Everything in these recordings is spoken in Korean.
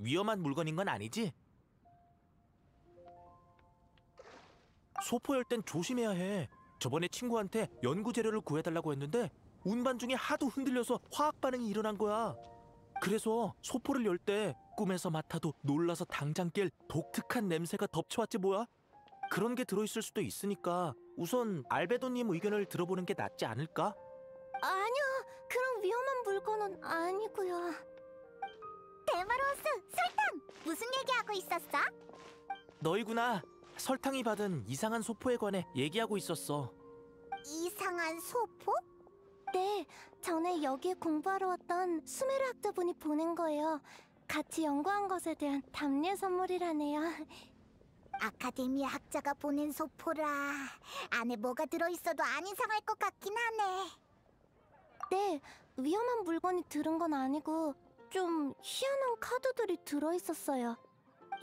위험한 물건인 건 아니지? 소포 열 땐 조심해야 해. 저번에 친구한테 연구 재료를 구해달라고 했는데 운반 중에 하도 흔들려서 화학 반응이 일어난 거야. 그래서 소포를 열 때 꿈에서 맡아도 놀라서 당장 깰 독특한 냄새가 덮쳐왔지 뭐야? 그런 게 들어있을 수도 있으니까 우선 알베도님 의견을 들어보는 게 낫지 않을까? 아니요, 그런 위험한 물건은 아니고요. 데마로우스, 설탕! 무슨 얘기하고 있었어? 너희구나. 설탕이 받은 이상한 소포에 관해 얘기하고 있었어. 이상한 소포? 네, 전에 여기에 공부하러 왔던 수메르 학자분이 보낸 거예요. 같이 연구한 것에 대한 답례 선물이라네요. 아카데미아 학자가 보낸 소포라. 안에 뭐가 들어있어도 안 이상할 것 같긴 하네. 네, 위험한 물건이 들은 건 아니고 좀 희한한 카드들이 들어있었어요.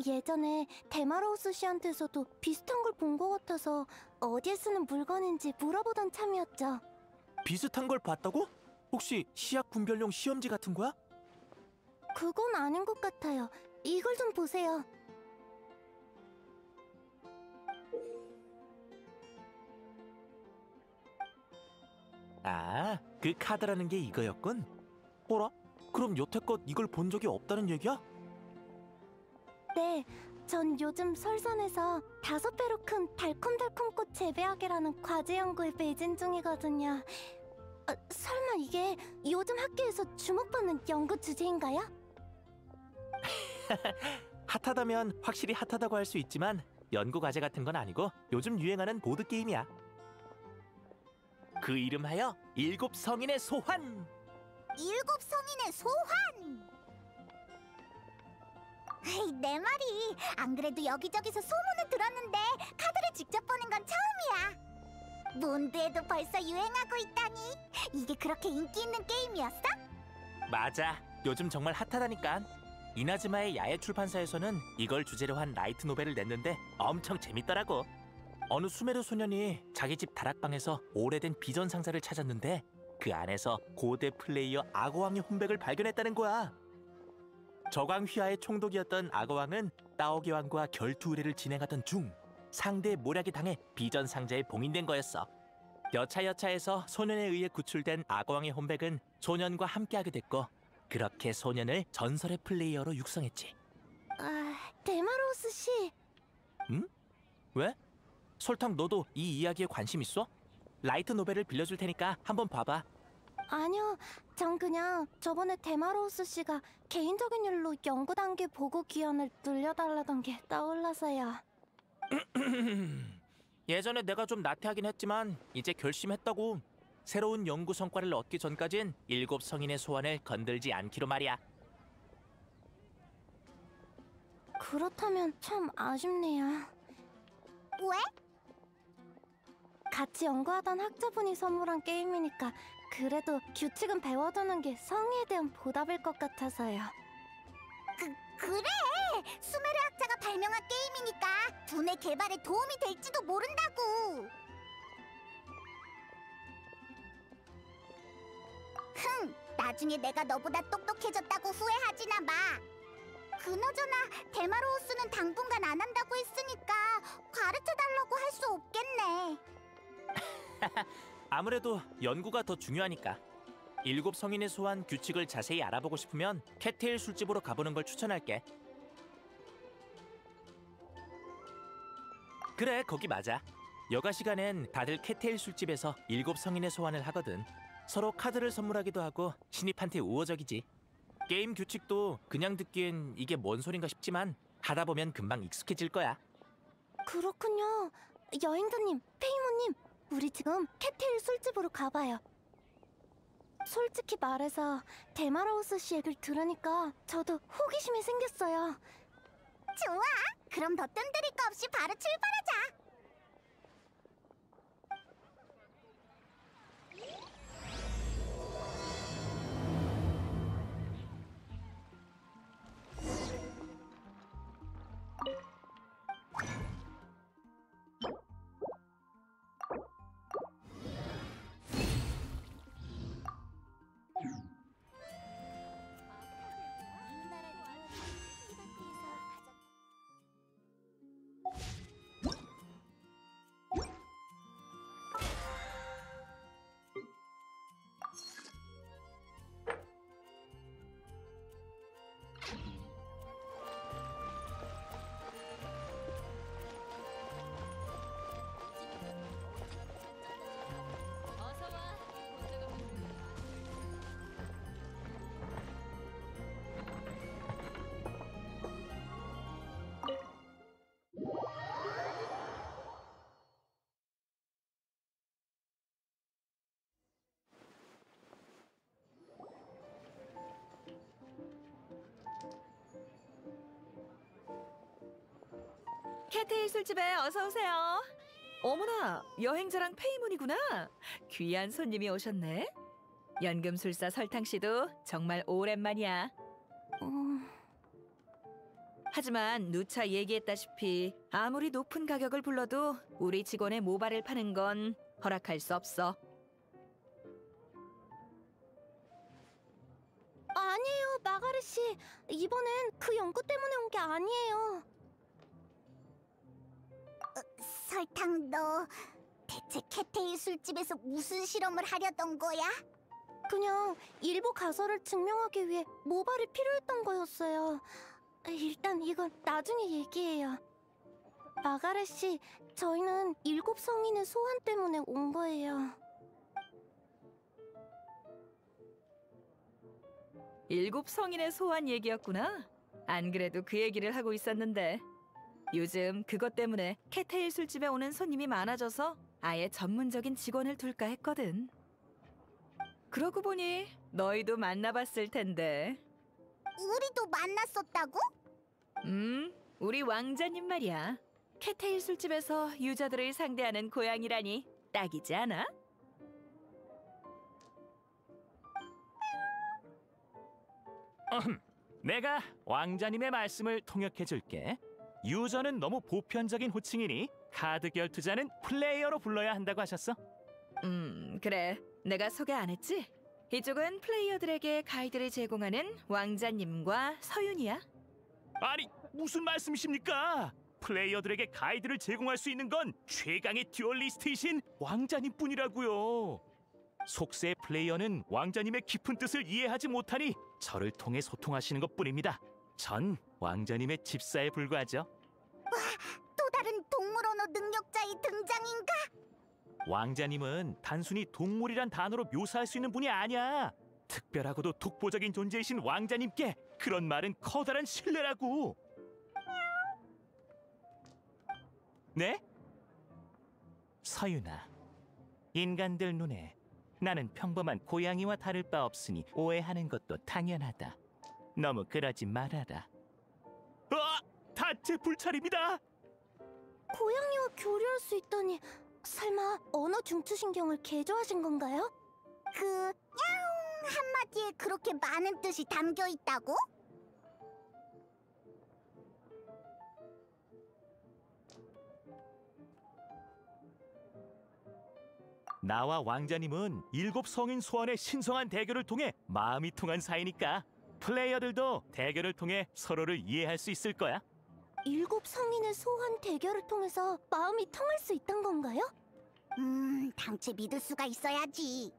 예전에 데마로우스 씨한테서도 비슷한 걸 본 것 같아서 어디에 쓰는 물건인지 물어보던 참이었죠. 비슷한 걸 봤다고? 혹시 시약 분별용 시험지 같은 거야? 그건 아닌 것 같아요. 이걸 좀 보세요. 아, 그 카드라는 게 이거였군? 어라? 그럼 여태껏 이걸 본 적이 없다는 얘기야? 네, 전 요즘 설산에서 5배로 큰 달콤달콤꽃 재배하기라는 과제 연구에 매진 중이거든요. 설마 이게 요즘 학교에서 주목받는 연구 주제인가요? 핫하다면 확실히 핫하다고 할 수 있지만 연구 과제 같은 건 아니고 요즘 유행하는 보드게임이야. 그 이름하여 7성인의 소환! 7성인의 소환! 에이, 내 말이. 안 그래도 여기저기서 소문을 들었는데 카드를 직접 보는 건 처음이야. 몬드에도 벌써 유행하고 있다니. 이게 그렇게 인기 있는 게임이었어? 맞아. 요즘 정말 핫하다니까. 이나즈마의 야외 출판사에서는 이걸 주제로 한 라이트 노벨을 냈는데 엄청 재밌더라고. 어느 수메르 소년이 자기 집 다락방에서 오래된 비전 상자를 찾았는데 그 안에서 고대 플레이어 악어왕의 혼백을 발견했다는 거야. 저광 휘하의 총독이었던 악어왕은 따오기 왕과 결투 의례를 진행하던 중 상대의 모략에 당해 비전 상자에 봉인된 거였어. 여차여차해서 소년에 의해 구출된 악어왕의 혼백은 소년과 함께하게 됐고 그렇게 소년을 전설의 플레이어로 육성했지. 데마로우스 씨. 응? 왜? 설탕 너도 이 이야기에 관심 있어? 라이트 노벨을 빌려줄 테니까 한번 봐봐. 아니요, 전 그냥 저번에 데마로우스 씨가 개인적인 일로 연구 단계 보고 기한을 늘려달라던 게 떠올라서요. 예전에 내가 좀 나태하긴 했지만 이제 결심했다고. 새로운 연구 성과를 얻기 전까진 7성인의 소환을 건들지 않기로 말이야. 그렇다면 참 아쉽네요. 왜? 같이 연구하던 학자분이 선물한 게임이니까 그래도 규칙은 배워두는 게 성의에 대한 보답일 것 같아서요. 그래! 수메르 학자가 발명한 게임이니까 분의 개발에 도움이 될지도 모른다고! 나중에 내가 너보다 똑똑해졌다고 후회하지나 마! 그나저나 데마로우스는 당분간 안 한다고 했으니까 가르쳐달라고 할 수 없겠네. 아무래도 연구가 더 중요하니까. 7성인의 소환 규칙을 자세히 알아보고 싶으면 캣테일 술집으로 가보는 걸 추천할게. 그래, 거기 맞아. 여가 시간엔 다들 캣테일 술집에서 7성인의 소환을 하거든. 서로 카드를 선물하기도 하고 신입한테 우호적이지. 게임 규칙도 그냥 듣기엔 이게 뭔 소린가 싶지만 하다 보면 금방 익숙해질 거야. 그렇군요. 여행자님, 페이모님, 우리 지금 캣테일 술집으로 가봐요. 솔직히 말해서 데마로우스 씨 얘기를 들으니까 저도 호기심이 생겼어요. 좋아! 그럼 더 뜸들일 거 없이 바로 출발하자! 캐테일 술집에 어서 오세요. 어머나, 여행자랑 페이몬이구나. 귀한 손님이 오셨네. 연금술사 설탕 씨도 정말 오랜만이야. 하지만 누차 얘기했다시피 아무리 높은 가격을 불러도 우리 직원의 모발을 파는 건 허락할 수 없어. 아니에요, 마가렛 씨. 이번엔 그 연구 때문에 온 게 아니에요. 설탕, 너 대체 캐테일 술집에서 무슨 실험을 하려던 거야? 그냥 일부 가설을 증명하기 위해 모발이 필요했던 거였어요. 일단 이건 나중에 얘기해요. 마가렛 씨, 저희는 7 성인의 소환 때문에 온 거예요. 7 성인의 소환 얘기였구나. 안 그래도 그 얘기를 하고 있었는데 요즘 그것 때문에 캐테일 술집에 오는 손님이 많아져서 아예 전문적인 직원을 둘까 했거든. 그러고 보니 너희도 만나봤을 텐데. 우리도 만났었다고? 우리 왕자님 말이야. 캐테일 술집에서 유저들을 상대하는 고양이라니 딱이지 않아? 내가 왕자님의 말씀을 통역해 줄게. 유저는 너무 보편적인 호칭이니 카드 결투자는 플레이어로 불러야 한다고 하셨어. 그래. 내가 소개 안 했지? 이쪽은 플레이어들에게 가이드를 제공하는 왕자님과 서윤이야. 아니, 무슨 말씀이십니까? 플레이어들에게 가이드를 제공할 수 있는 건 최강의 듀얼리스트이신 왕자님뿐이라고요. 속세의 플레이어는 왕자님의 깊은 뜻을 이해하지 못하니 저를 통해 소통하시는 것뿐입니다. 전 왕자님의 집사에 불과하죠. 또 다른 동물 언어 능력자의 등장인가? 왕자님은 단순히 동물이란 단어로 묘사할 수 있는 분이 아니야. 특별하고도 독보적인 존재이신 왕자님께 그런 말은 커다란 신뢰라고. 네? 서윤아, 인간들 눈에 나는 평범한 고양이와 다를 바 없으니 오해하는 것도 당연하다. 너무 그러지 말아라. 다제 불찰입니다. 고양이와 교류할 수 있다니, 설마 언어 중추신경을 개조하신 건가요? 그 야옹 한마디에 그렇게 많은 뜻이 담겨 있다고? 나와 왕자님은 7 성인 소환의 신성한 대결을 통해 마음이 통한 사이니까 플레이어들도 대결을 통해 서로를 이해할 수 있을 거야. 7 성인의 소환 대결을 통해서 마음이 통할 수 있단 건가요? 당최 믿을 수가 있어야지.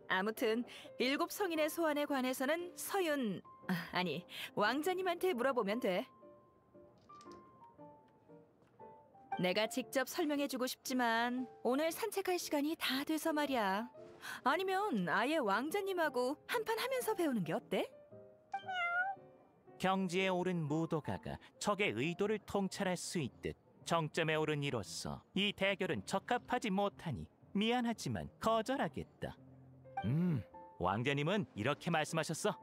아무튼 7 성인의 소환에 관해서는 아니 왕자님한테 물어보면 돼. 내가 직접 설명해주고 싶지만 오늘 산책할 시간이 다 돼서 말이야. 아니면 아예 왕자님하고 한판 하면서 배우는 게 어때? 경지에 오른 무도가가 적의 의도를 통찰할 수 있듯 정점에 오른 이로써 이 대결은 적합하지 못하니 미안하지만 거절하겠다. 왕자님은 이렇게 말씀하셨어.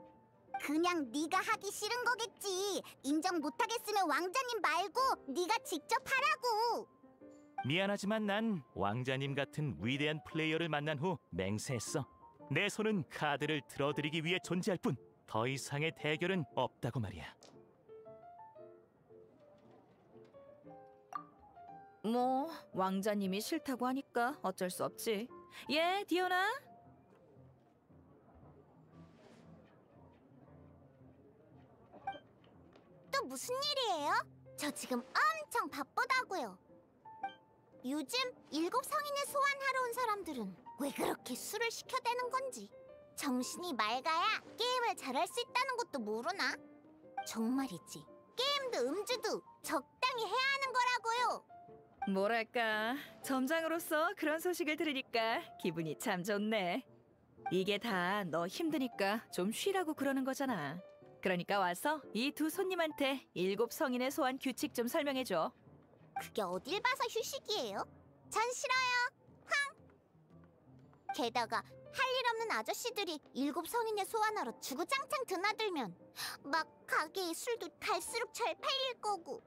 그냥 네가 하기 싫은 거겠지. 인정 못하겠으면 왕자님 말고 네가 직접 하라고. 미안하지만 난 왕자님 같은 위대한 플레이어를 만난 후 맹세했어. 내 손은 카드를 들어드리기 위해 존재할 뿐 더 이상의 대결은 없다고 말이야. 뭐 왕자님이 싫다고 하니까 어쩔 수 없지. 예, 디오나? 또 무슨 일이에요? 저 지금 엄청 바쁘다고요. 요즘 7 성인을 소환하러 온 사람들은 왜 그렇게 술을 시켜대는 건지. 정신이 맑아야 게임을 잘할 수 있다는 것도 모르나? 정말이지. 게임도 음주도 적당히 해야 하는 거라고요. 뭐랄까, 점장으로서 그런 소식을 들으니까 기분이 참 좋네. 이게 다 너 힘드니까 좀 쉬라고 그러는 거잖아. 그러니까 와서 이 2 손님한테 7 성인의 소환 규칙 좀 설명해줘. 그게 어딜 봐서 휴식이에요? 전 싫어요. 황! 게다가 할 일 없는 아저씨들이 7 성인의 소환하러 주구장창 드나들면 막 가게에 술도 갈수록 잘 팔릴 거고.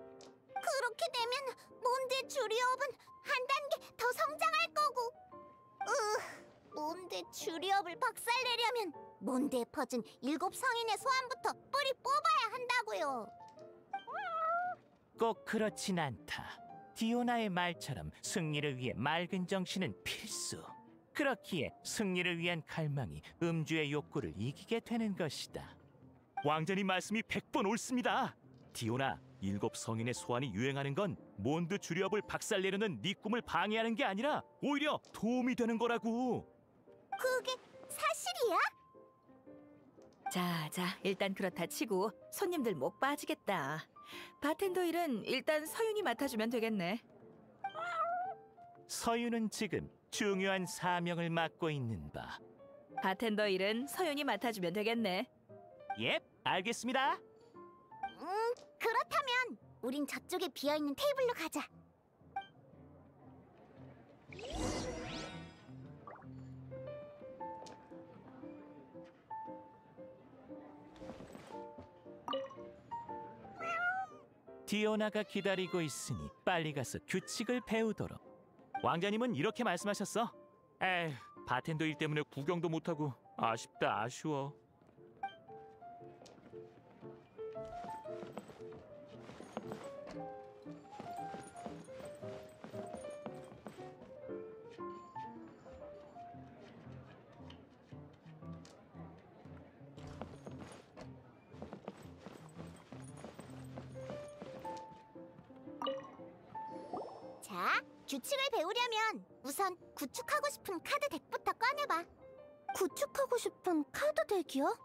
그렇게 되면 몬드의 주리업은 한 단계 더 성장할 거고. 몬드의 주리업을 박살내려면 몬드에 퍼진 7 성인의 소환부터 뿌리 뽑아야 한다고요. 꼭 그렇진 않다. 디오나의 말처럼 승리를 위해 맑은 정신은 필수. 그렇기에 승리를 위한 갈망이 음주의 욕구를 이기게 되는 것이다. 왕자님 말씀이 100번 옳습니다. 디오나, 7 성인의 소환이 유행하는 건 몬드 주리업을 박살내려는 네 꿈을 방해하는 게 아니라 오히려 도움이 되는 거라고. 그게 사실이야? 자, 일단 그렇다 치고 손님들 목 빠지겠다. 바텐더 일은 일단 서윤이 맡아주면 되겠네. 서윤은 지금 중요한 사명을 맡고 있는 바. 바텐더 일은 서윤이 맡아주면 되겠네. 예, 알겠습니다. 그렇다면 우린 저쪽에 비어있는 테이블로 가자. 디오나가 기다리고 있으니 빨리 가서 규칙을 배우도록. 왕자님은 이렇게 말씀하셨어. 에휴, 바텐더 일 때문에 구경도 못하고 아쉽다, 아쉬워. 자, 규칙을 배우려면 우선 구축하고 싶은 카드 덱부터 꺼내봐. 구축하고 싶은 카드 덱이요?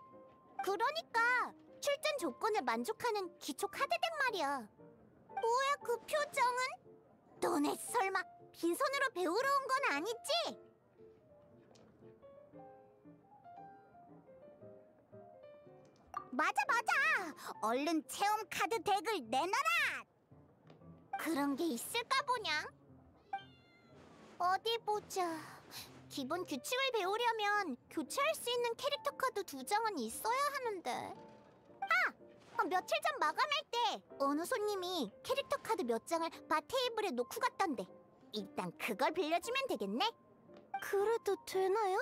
그러니까 출전 조건을 만족하는 기초 카드 덱 말이야. 뭐야 그 표정은? 너네 설마 빈손으로 배우러 온 건 아니지? 맞아. 얼른 체험 카드 덱을 내놔라! 그런 게 있을까 보냐? 어디 보자. 기본 규칙을 배우려면 교체할 수 있는 캐릭터 카드 2장은 있어야 하는데. 며칠 전 마감할 때 어느 손님이 캐릭터 카드 몇 장을 바 테이블에 놓고 갔던데. 일단 그걸 빌려주면 되겠네. 그래도 되나요?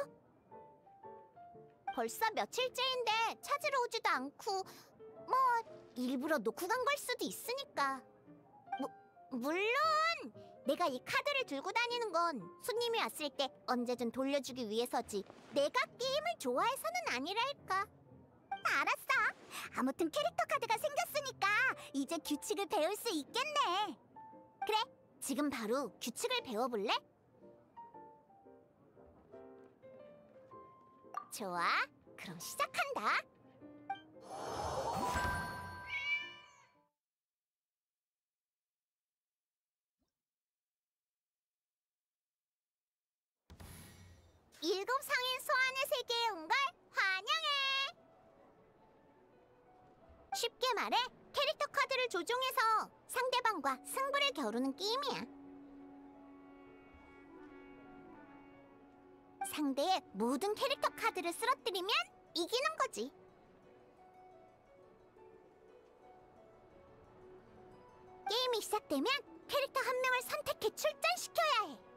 벌써 며칠째인데 찾으러 오지도 않고 뭐 일부러 놓고 간 걸 수도 있으니까. 물론 내가 이 카드를 들고 다니는 건 손님이 왔을 때 언제든 돌려주기 위해서지 내가 게임을 좋아해서는 아니랄까. 알았어. 아무튼 캐릭터 카드가 생겼으니까 이제 규칙을 배울 수 있겠네. 그래, 지금 바로 규칙을 배워볼래? 좋아, 그럼 시작한다. 일곱 성인 소환의 세계에 온 걸 환영해! 쉽게 말해, 캐릭터 카드를 조종해서 상대방과 승부를 겨루는 게임이야. 상대의 모든 캐릭터 카드를 쓰러뜨리면 이기는 거지. 게임이 시작되면 캐릭터 한 명을 선택해 출전시켜야 해.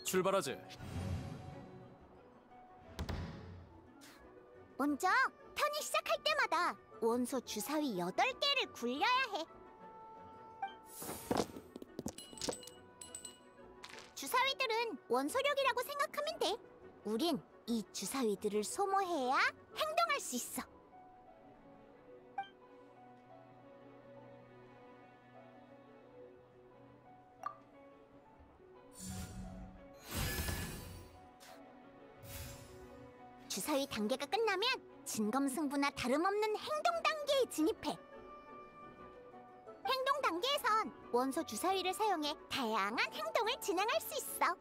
출발하지. 먼저 턴이 시작할 때마다 원소 주사위 8개를 굴려야 해. 주사위들은 원소력이라고 생각하면 돼. 우린 이 주사위들을 소모해야 행동할 수 있어. 주사위 단계가 끝나면 진검승부나 다름없는 행동 단계에 진입해. 행동 단계에선 원소 주사위를 사용해 다양한 행동을 진행할 수 있어.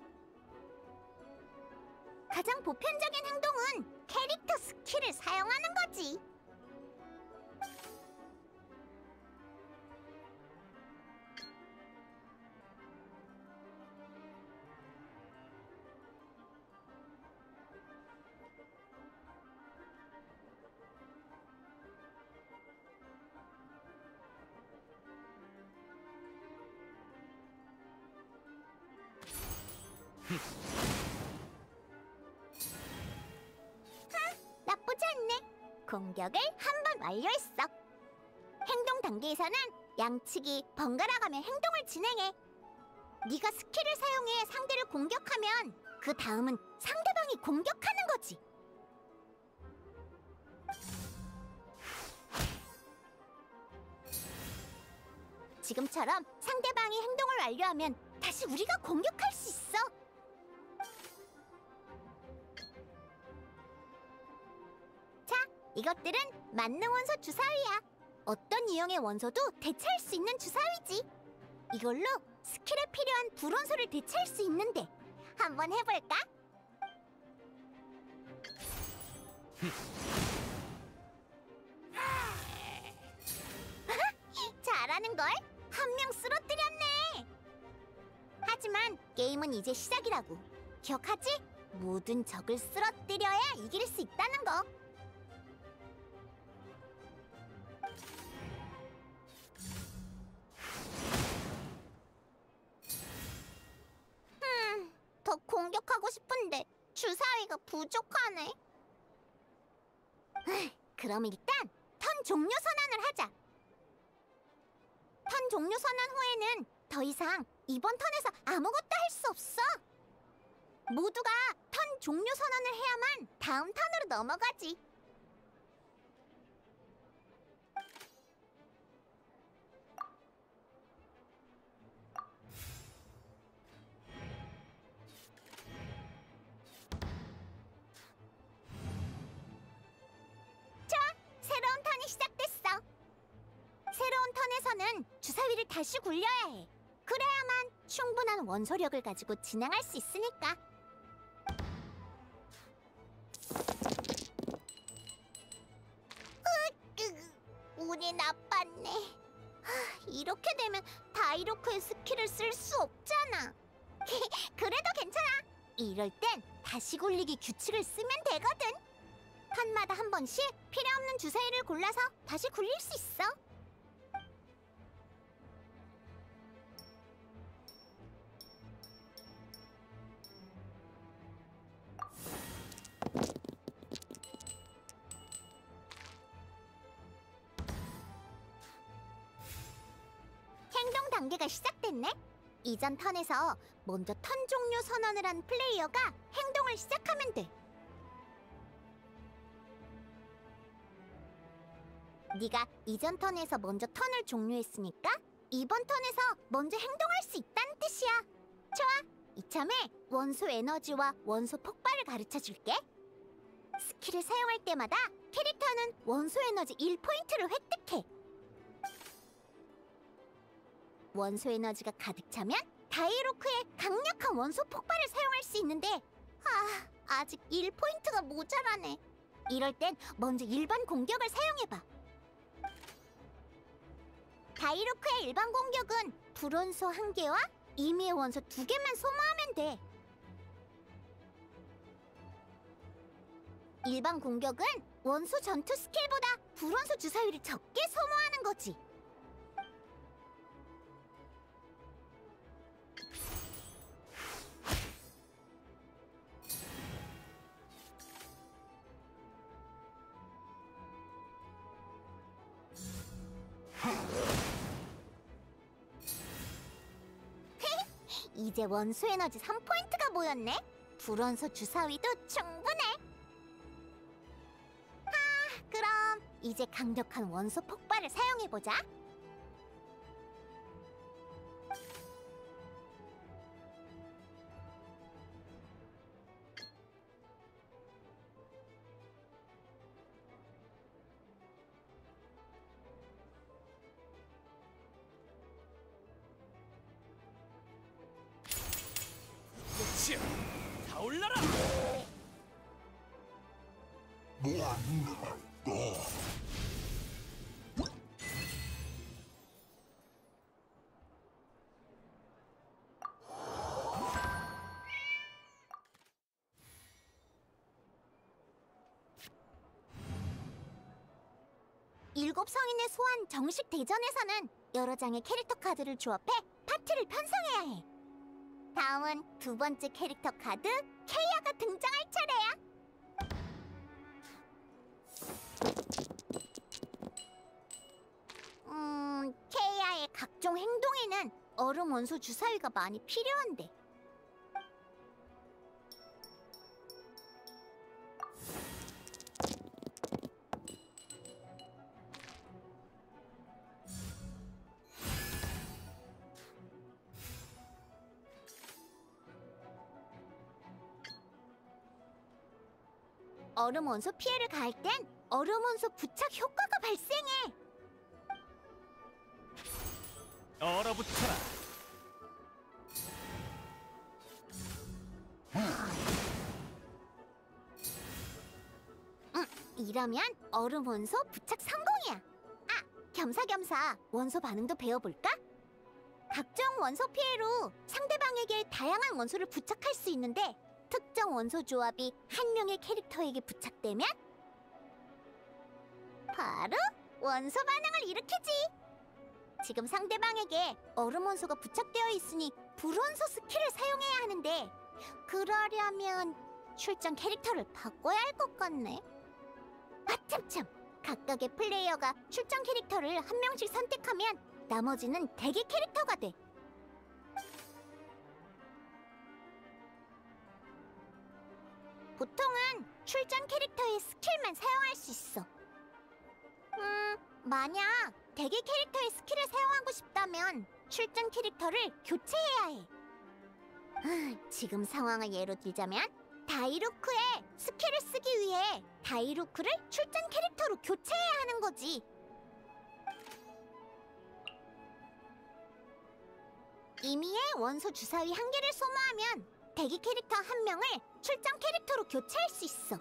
가장 보편적인 행동은 캐릭터 스킬을 사용하는 거지. 공격을 한 번 완료했어. 행동 단계에서는 양측이 번갈아가며 행동을 진행해. 네가 스킬을 사용해 상대를 공격하면 그 다음은 상대방이 공격하는 거지. 지금처럼 상대방이 행동을 완료하면 다시 우리가 공격할 수 있어. 자, 이것들은 만능 원소 주사위야. 어떤 유형의 원소도 대체할 수 있는 주사위지. 이걸로 스킬에 필요한 불원소를 대체할 수 있는데 한번 해볼까? 잘하는걸? 한 명 쓰러뜨렸네. 하지만 게임은 이제 시작이라고. 기억하지? 모든 적을 쓰러뜨려야 이길 수 있다는 거. 더 공격하고 싶은데 주사위가 부족하네. 그럼 일단 턴 종료 선언을 하자. 턴 종료 선언 후에는 더 이상 이번 턴에서 아무것도 할 수 없어. 모두가 턴 종료 선언을 해야만 다음 턴으로 넘어가지. 새로운 턴이 시작됐어. 새로운 턴에서는 주사위를 다시 굴려야 해. 그래야만 충분한 원소력을 가지고 진행할 수 있으니까. 운이 나빴네. 이렇게 되면 다이로크의 스킬을 쓸 수 없잖아. 그래도 괜찮아. 이럴 땐 다시 굴리기 규칙을 쓰면 되거든. 턴마다 한 번씩 필요 없는 주사위를 골라서 다시 굴릴 수 있어. 행동 단계가 시작됐네. 이전 턴에서 먼저 턴 종료 선언을 한 플레이어가 행동을 시작하면 돼. 네가 이전 턴에서 먼저 턴을 종료했으니까 이번 턴에서 먼저 행동할 수 있다는 뜻이야. 좋아, 이참에 원소 에너지와 원소 폭발을 가르쳐줄게. 스킬을 사용할 때마다 캐릭터는 원소 에너지 1포인트를 획득해. 원소 에너지가 가득 차면 다이로크의 강력한 원소 폭발을 사용할 수 있는데 아직 1포인트가 모자라네. 이럴 땐 먼저 일반 공격을 사용해봐. 다이로크의 일반 공격은 불원소 1개와 이미의 원소 2개만 소모하면 돼. 일반 공격은 원소 전투 스킬보다 불원소 주사위를 적게 소모하는 거지. 이제 원소 에너지 3포인트가 모였네. 불원소 주사위도 충분해. 그럼 이제 강력한 원소 폭발을 사용해보자. 다 올라라! 일곱 성인의 소환 정식 대전에서는 여러 장의 캐릭터 카드를 조합해 파티를 편성해야 해. 다음은 두 번째 캐릭터 카드 케이아가 등장할 차례야. 케이아의 각종 행동에는 얼음 원소 주사위가 많이 필요한데. 얼음 원소 피해를 가할 땐 얼음 원소 부착 효과가 발생해. 얼어붙어라. 이러면 얼음 원소 부착 성공이야. 아, 겸사겸사 원소 반응도 배워볼까? 각종 원소 피해로 상대방에게 다양한 원소를 부착할 수 있는데 특정 원소 조합이 한 명의 캐릭터에게 부착되면 바로 원소 반응을 일으키지. 지금 상대방에게 얼음 원소가 부착되어 있으니 불원소 스킬을 사용해야 하는데 그러려면 출전 캐릭터를 바꿔야 할 것 같네. 아참참! 각각의 플레이어가 출전 캐릭터를 한 명씩 선택하면 나머지는 대기 캐릭터가 돼. 보통은 출전 캐릭터의 스킬만 사용할 수 있어. 만약 대기 캐릭터의 스킬을 사용하고 싶다면 출전 캐릭터를 교체해야 해. 지금 상황을 예로 들자면 다이루크의 스킬을 쓰기 위해 다이루크를 출전 캐릭터로 교체해야 하는 거지. 이미의 원소 주사위 한 개를 소모하면 대기 캐릭터 한 명을 출전 캐릭터로 교체할 수 있어.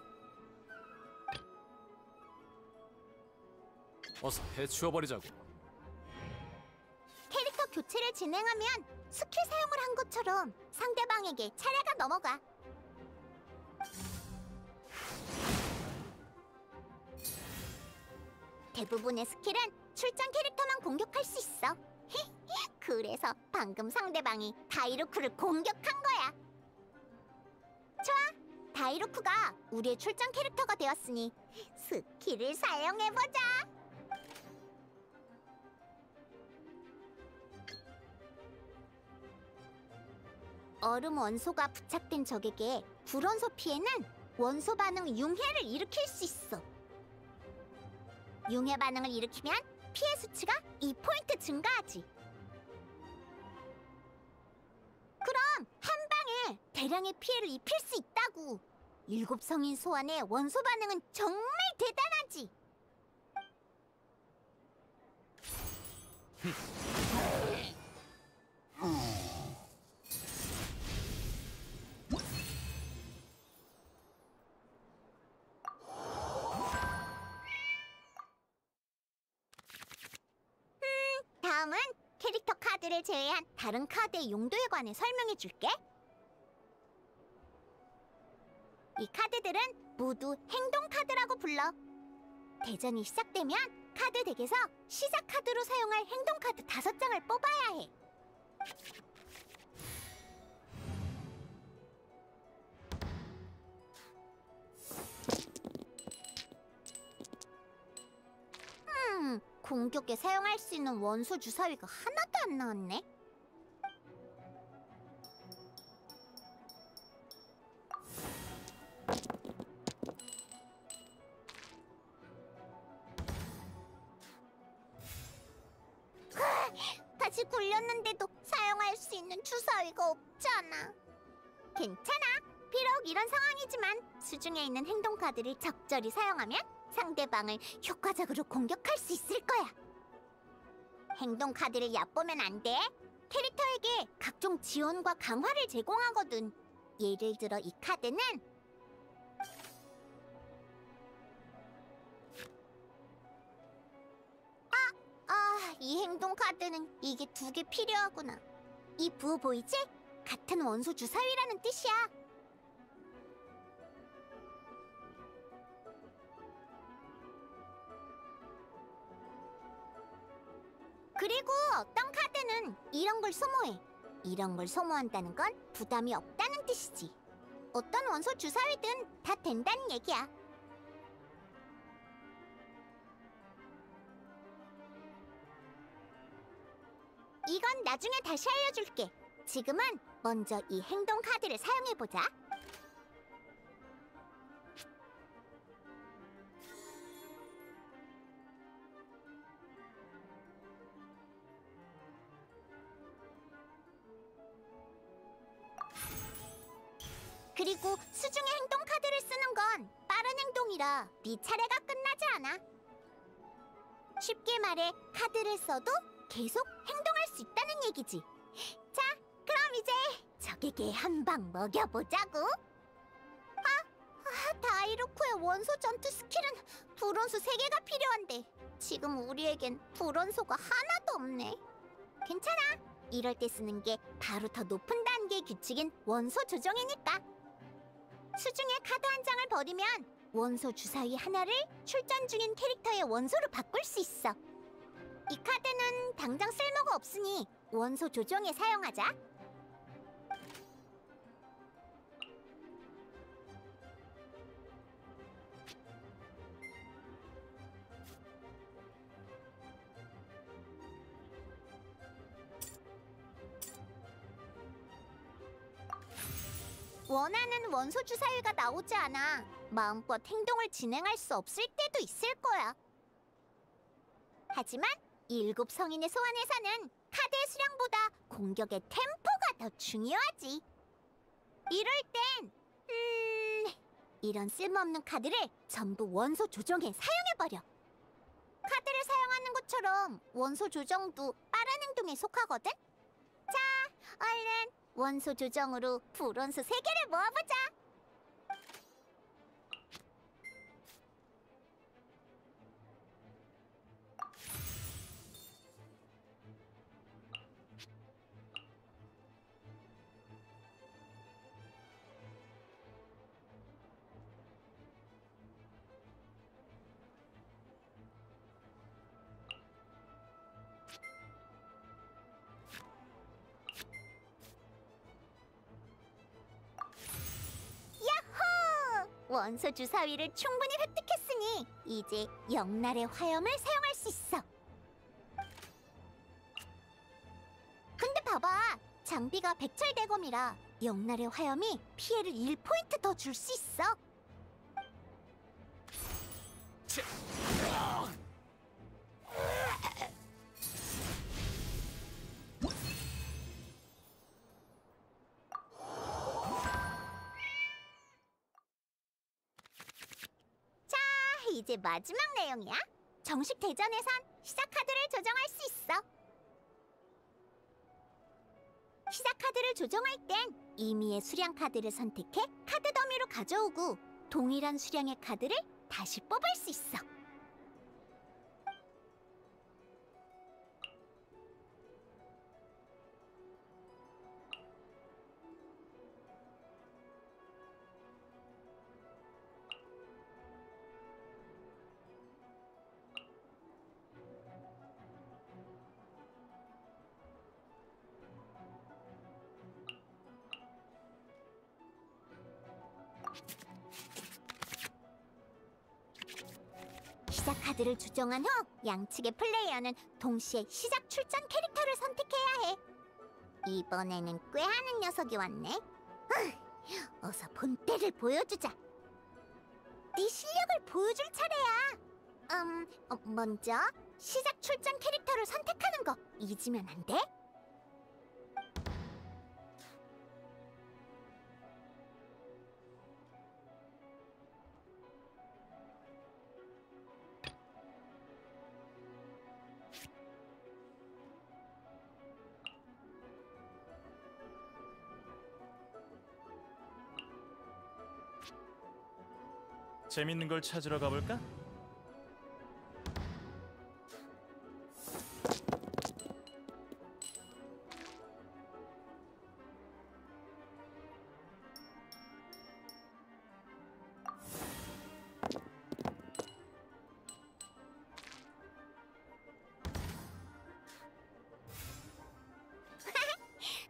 어서 해치워버리자고. 캐릭터 교체를 진행하면 스킬 사용을 한 것처럼 상대방에게 차례가 넘어가. 대부분의 스킬은 출전 캐릭터만 공격할 수 있어. 그래서 방금 상대방이 다이루크를 공격한 거야. 좋아, 다이루크가 우리의 출전 캐릭터가 되었으니 스킬을 사용해보자. 얼음 원소가 부착된 적에게 불원소 피해는 원소 반응 융해를 일으킬 수 있어. 융해 반응을 일으키면 피해 수치가 2포인트 증가하지. 그럼 한 방에 대량의 피해를 입힐 수 있다고. 7성인 소환의 원소 반응은 정말 대단하지. 다음은 캐릭터 카드를 제외한 다른 카드의 용도에 관해 설명해 줄게. 이 카드들은 모두 행동 카드라고 불러. 대전이 시작되면 카드 덱에서 시작 카드로 사용할 행동 카드 5장을 뽑아야 해. 공격에 사용할 수 있는 원소 주사위가 하나도 안 나왔네. 다시 굴렸는데도 사용할 수 있는 주사위가 없잖아. 괜찮아. 비록 이런 상황이지만 수중에 있는 행동 카드를 적절히 사용하면 상대방을 효과적으로 공격할 수 있을 거야. 행동 카드를 얕보면 안 돼. 캐릭터에게 각종 지원과 강화를 제공하거든. 예를 들어 이 카드는 이 행동 카드는 이게 2개 필요하구나. 이 부호 보이지? 같은 원소 주사위라는 뜻이야. 그리고 어떤 카드는 이런 걸 소모해. 이런 걸 소모한다는 건 부담이 없다는 뜻이지. 어떤 원소 주사위든 다 된다는 얘기야. 이건 나중에 다시 알려줄게. 지금은 먼저 이 행동 카드를 사용해보자. 그리고 수중의 행동 카드를 쓰는 건 빠른 행동이라 네 차례가 끝나지 않아. 쉽게 말해 카드를 써도 계속 행동할 수 있다는 얘기지. 자, 그럼 이제 적에게 한 방 먹여보자고. 다이루코의 원소 전투 스킬은 불원소 3개가 필요한데 지금 우리에겐 불원소가 하나도 없네. 괜찮아. 이럴 때 쓰는 게 바로 더 높은 단계의 규칙인 원소 조정이니까. 수중의 카드 한 장을 버리면 원소 주사위 하나를 출전 중인 캐릭터의 원소로 바꿀 수 있어. 이 카드는 당장 쓸모가 없으니 원소 조정에 사용하자. 원하는 원소 주사위가 나오지 않아 마음껏 행동을 진행할 수 없을 때도 있을 거야. 하지만 7 성인의 소환에서는 카드의 수량보다 공격의 템포가 더 중요하지. 이럴 땐 이런 쓸모없는 카드를 전부 원소 조정에 사용해버려. 카드를 사용하는 것처럼 원소 조정도 빠른 행동에 속하거든? 자, 얼른 원소 조정으로 불원소 3개를 모아보자. 원소 주사위를 충분히 획득했으니 이제 영날의 화염을 사용할 수 있어. 근데 봐봐, 장비가 백철 대검이라 영날의 화염이 피해를 1포인트 더 줄 수 있어. 이제 마지막 내용이야. 정식 대전에선 시작 카드를 조정할 수 있어. 시작 카드를 조정할 땐 임의의 수량 카드를 선택해 카드 더미로 가져오고 동일한 수량의 카드를 다시 뽑을 수 있어. 시작 카드를 조정한 후 양측의 플레이어는 동시에 시작 출전 캐릭터를 선택해야 해. 이번에는 꾀하는 녀석이 왔네. 어서 본때를 보여주자. 네 실력을 보여줄 차례야. 먼저 시작 출전 캐릭터를 선택하는 거 잊으면 안 돼? 재밌는 걸 찾으러 가볼까?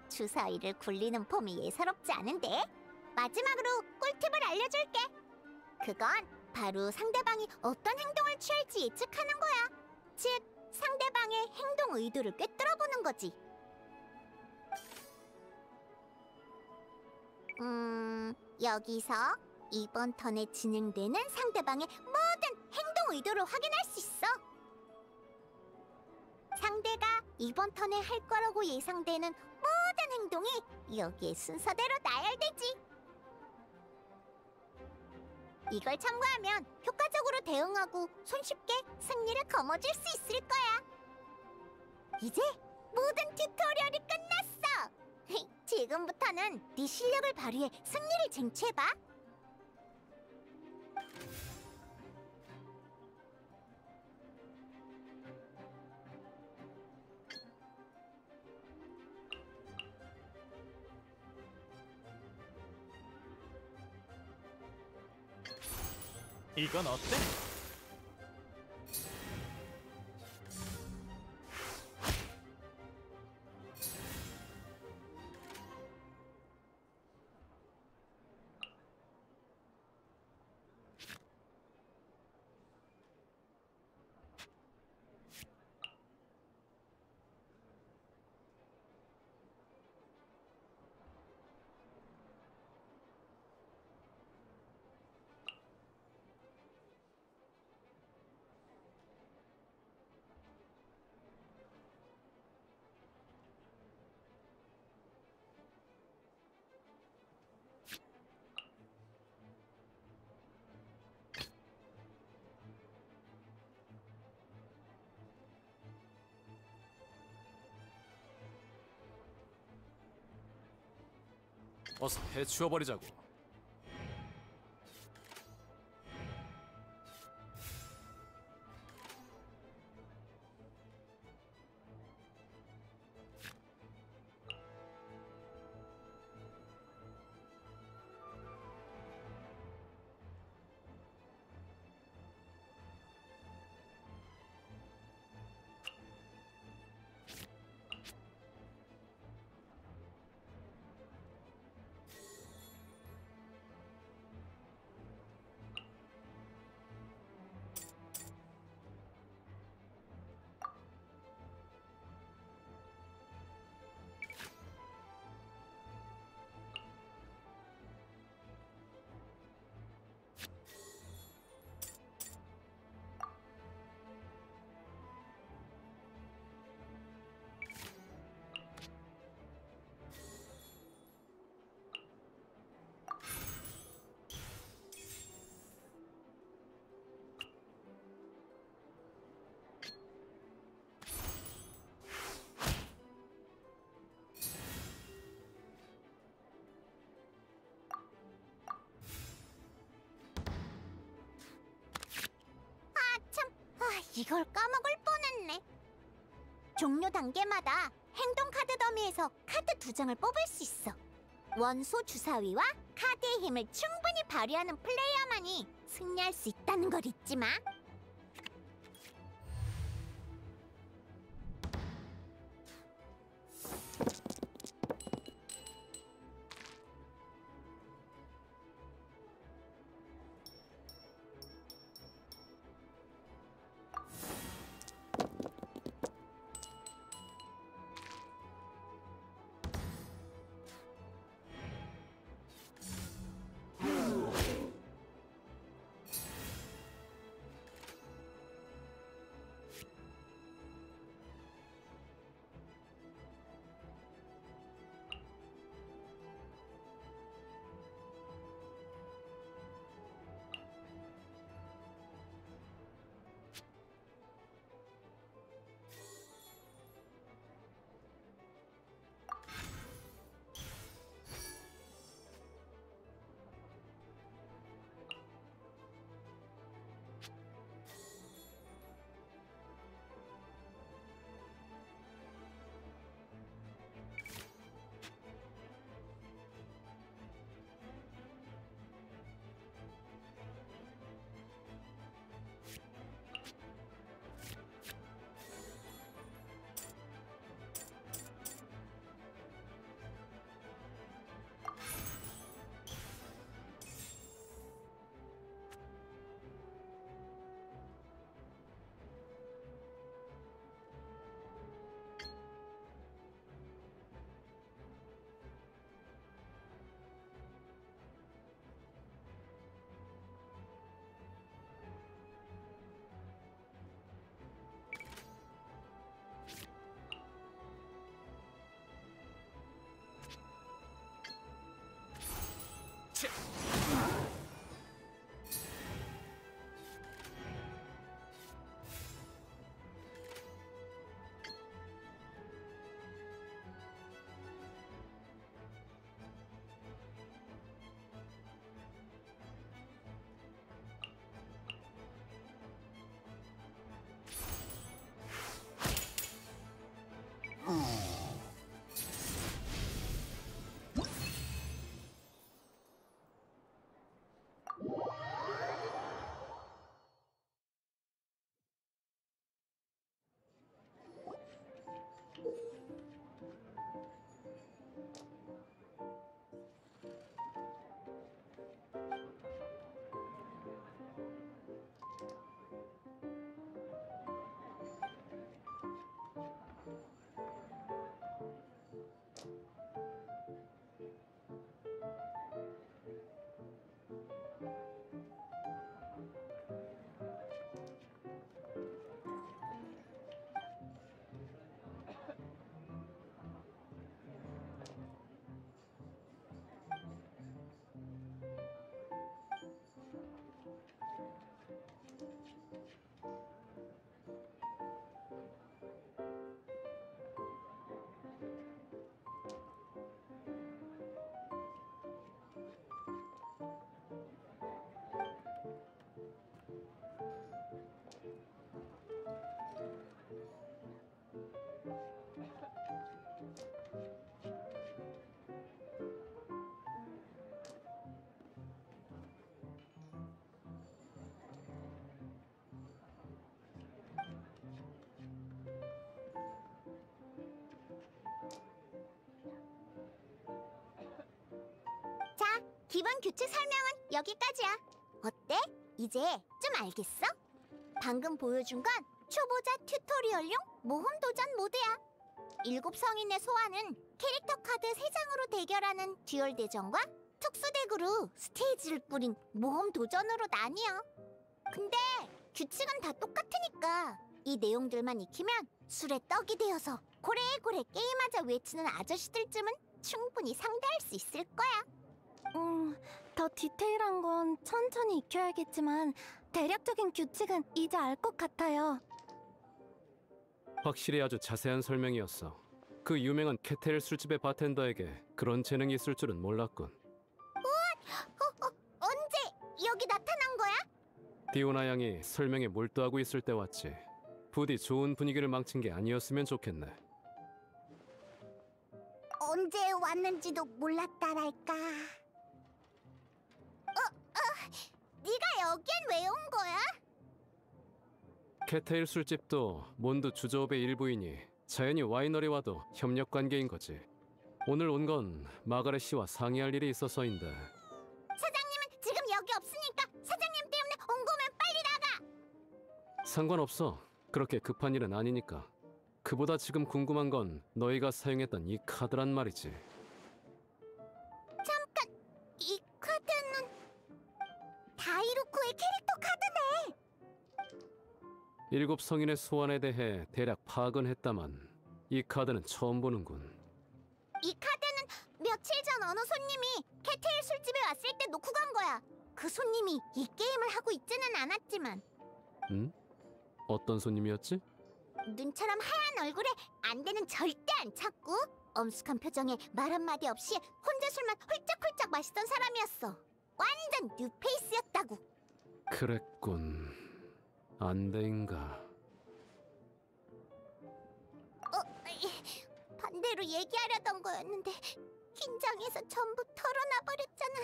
주사위를 굴리는 폼이 예사롭지 않은데? 마지막으로 꿀팁을 알려줄게. 그건 바로 상대방이 어떤 행동을 취할지 예측하는 거야. 즉, 상대방의 행동 의도를 꿰뚫어보는 거지. 여기서 이번 턴에 진행되는 상대방의 모든 행동 의도를 확인할 수 있어. 상대가 이번 턴에 할 거라고 예상되는 모든 행동이 여기에 순서대로 나열되지. 이걸 참고하면 효과적으로 대응하고 손쉽게 승리를 거머쥘 수 있을 거야. 이제 모든 튜토리얼이 끝났어. 지금부터는 네 실력을 발휘해 승리를 쟁취해봐. 이건 어때? 어서 해치워버리자고. 이걸 까먹을 뻔했네. 종료 단계마다 행동 카드 더미에서 카드 2장을 뽑을 수 있어. 원소 주사위와 카드의 힘을 충분히 발휘하는 플레이어만이 승리할 수 있다는 걸 잊지 마. 기본 규칙 설명은 여기까지야. 어때? 이제 좀 알겠어? 방금 보여준 건 초보자 튜토리얼용 모험 도전 모드야. 7성인의 소환은 캐릭터 카드 3장으로 대결하는 듀얼 대전과 특수덱으로 스테이지를 꾸린 모험 도전으로 나뉘어. 근데 규칙은 다 똑같으니까 이 내용들만 익히면 술에 떡이 되어서 고래고래 게임하자 외치는 아저씨들쯤은 충분히 상대할 수 있을 거야. 더 디테일한 건 천천히 익혀야겠지만 대략적인 규칙은 이제 알 것 같아요. 확실히 아주 자세한 설명이었어. 그 유명한 캐테일 술집의 바텐더에게 그런 재능이 있을 줄은 몰랐군. 언제 여기 나타난 거야? 디오나 양이 설명에 몰두하고 있을 때 왔지. 부디 좋은 분위기를 망친 게 아니었으면 좋겠네. 언제 왔는지도 몰랐다랄까. 네가 여긴 왜 온 거야? 캐테일 술집도 몬드 주조업의 일부이니 자연히 와이너리 와도 협력 관계인 거지. 오늘 온 건 마가렛 씨와 상의할 일이 있어서인데. 사장님은 지금 여기 없으니까 사장님 때문에 온 거면 빨리 나가. 상관없어. 그렇게 급한 일은 아니니까. 그보다 지금 궁금한 건 너희가 사용했던 이 카드란 말이지. 잠깐, 이 카드는 다이루코의 캐릭터 카드네. 7성인의 소환에 대해 대략 파악은 했다만 이 카드는 처음 보는군. 이 카드는 며칠 전 어느 손님이 캐테일 술집에 왔을 때 놓고 간 거야. 그 손님이 이 게임을 하고 있지는 않았지만 응? 어떤 손님이었지? 눈처럼 하얀 얼굴에 안대는 절대 안 찾고 엄숙한 표정에 말 한마디 없이 혼자 술만 홀짝홀짝 마시던 사람이었어. 완전 뉴페이스였다고. 그랬군. 안대인가. 반대로 얘기하려던 거였는데 긴장해서 전부 털어놔 버렸잖아.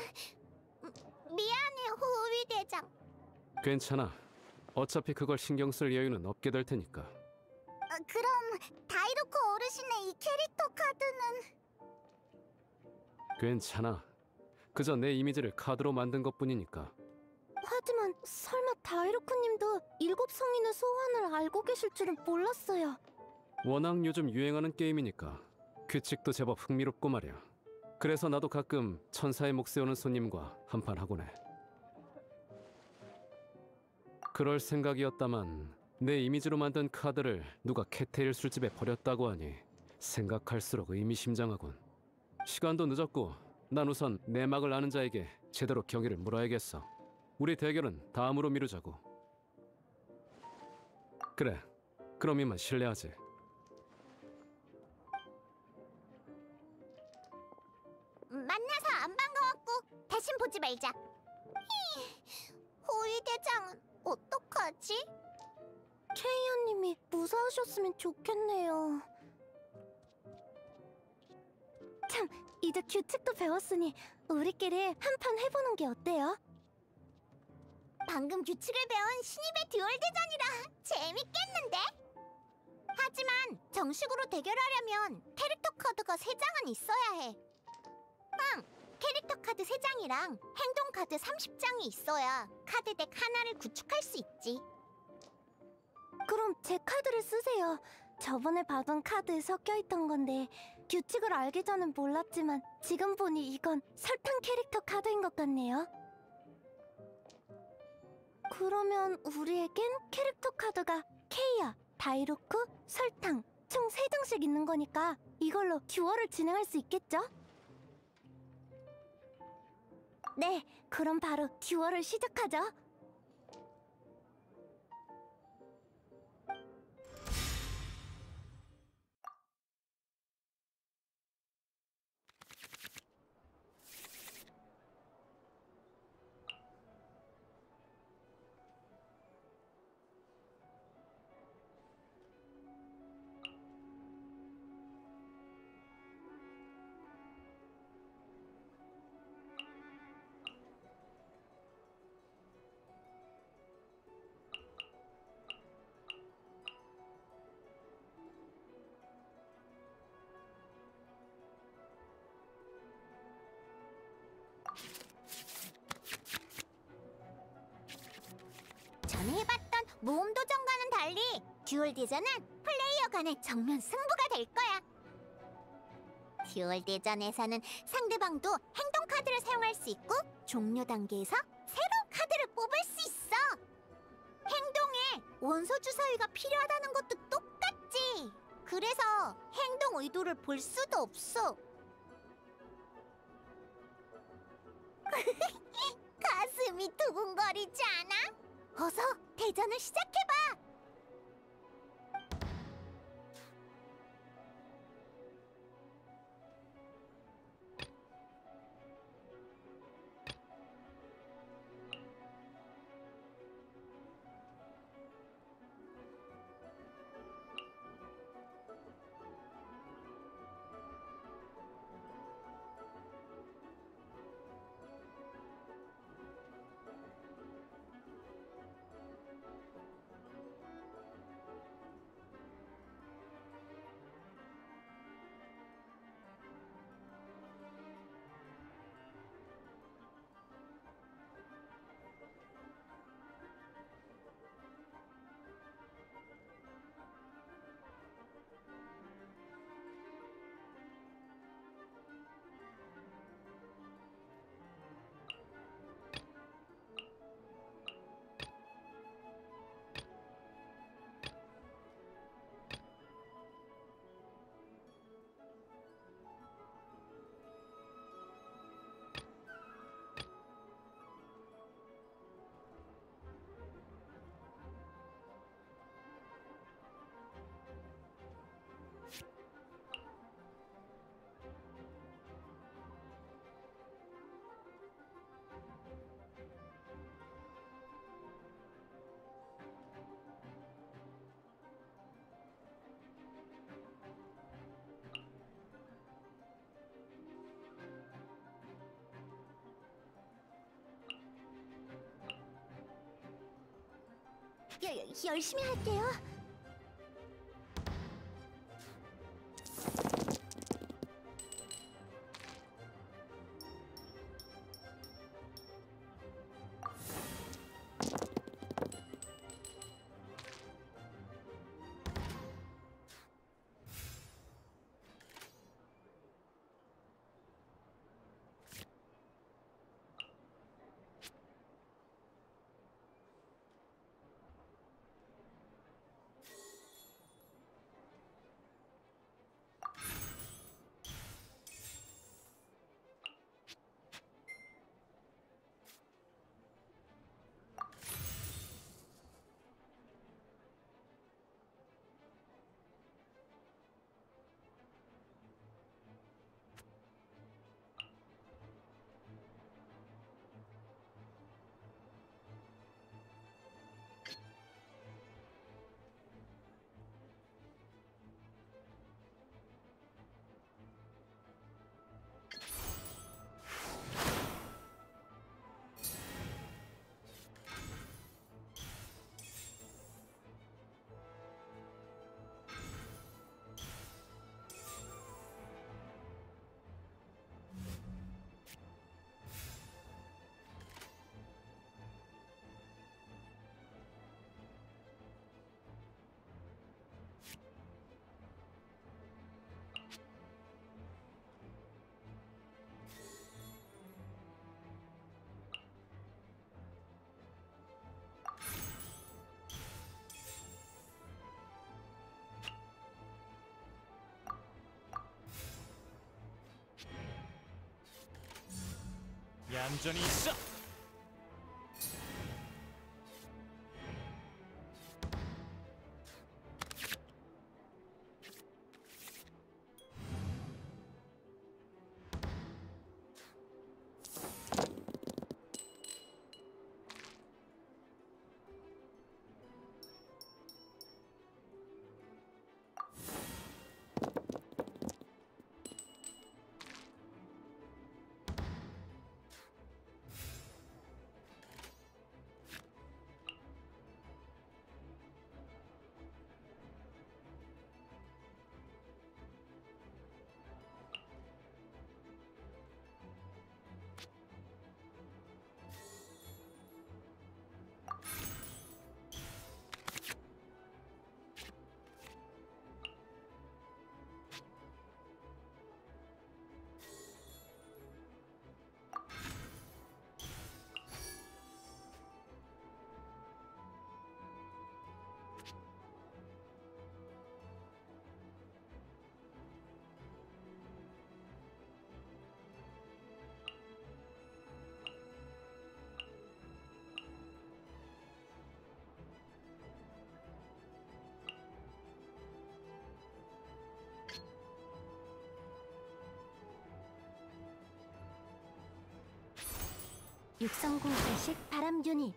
미안해, 호위 대장. 괜찮아. 어차피 그걸 신경 쓸 여유는 없게 될 테니까. 그럼 다이루코 어르신의 이 캐릭터 카드는? 괜찮아. 그저 내 이미지를 카드로 만든 것뿐이니까. 하지만 설마 다이루코님도 7성인의 소환을 알고 계실 줄은 몰랐어요. 워낙 요즘 유행하는 게임이니까 규칙도 제법 흥미롭고 말이야. 그래서 나도 가끔 천사의 목 세우는 손님과 한판 하곤 해. 그럴 생각이었다만 내 이미지로 만든 카드를 누가 캐테일 술집에 버렸다고 하니 생각할수록 의미심장하군. 시간도 늦었고 난 우선 내막을 아는 자에게 제대로 경위를 물어야겠어. 우리 대결은 다음으로 미루자고. 그래, 그럼 이만 실례하지. 만나서 안 반가웠고 다신 보지 말자. 호위 대장은 어떡하지? 최희연님이 무사하셨으면 좋겠네요. 참, 이제 규칙도 배웠으니 우리끼리 한판 해보는 게 어때요? 방금 규칙을 배운 신입의 듀얼 대전이라 재밌겠는데? 하지만 정식으로 대결하려면 캐릭터 카드가 3장은 있어야 해. 캐릭터 카드 3장이랑 행동 카드 30장이 있어야 카드 덱 하나를 구축할 수 있지. 그럼 제 카드를 쓰세요. 저번에 받은 카드에 섞여있던 건데 규칙을 알기 전엔 몰랐지만 지금 보니 이건 설탕 캐릭터 카드인 것 같네요. 그러면 우리에겐 캐릭터 카드가 케이아, 다이루크, 설탕 총 3장씩 있는 거니까 이걸로 듀얼을 진행할 수 있겠죠? 네, 그럼 바로 듀얼을 시작하죠. 듀얼 대전은 플레이어 간의 정면 승부가 될 거야. 듀얼 대전에서는 상대방도 행동 카드를 사용할 수 있고 종료 단계에서 새로운 카드를 뽑을 수 있어. 행동에 원소 주사위가 필요하다는 것도 똑같지. 그래서 행동 의도를 볼 수도 없어. 가슴이 두근거리지 않아? 어서 대전을 시작해봐. 열심히 할게요. 얌전히 있어. 630회식 바람 유닛.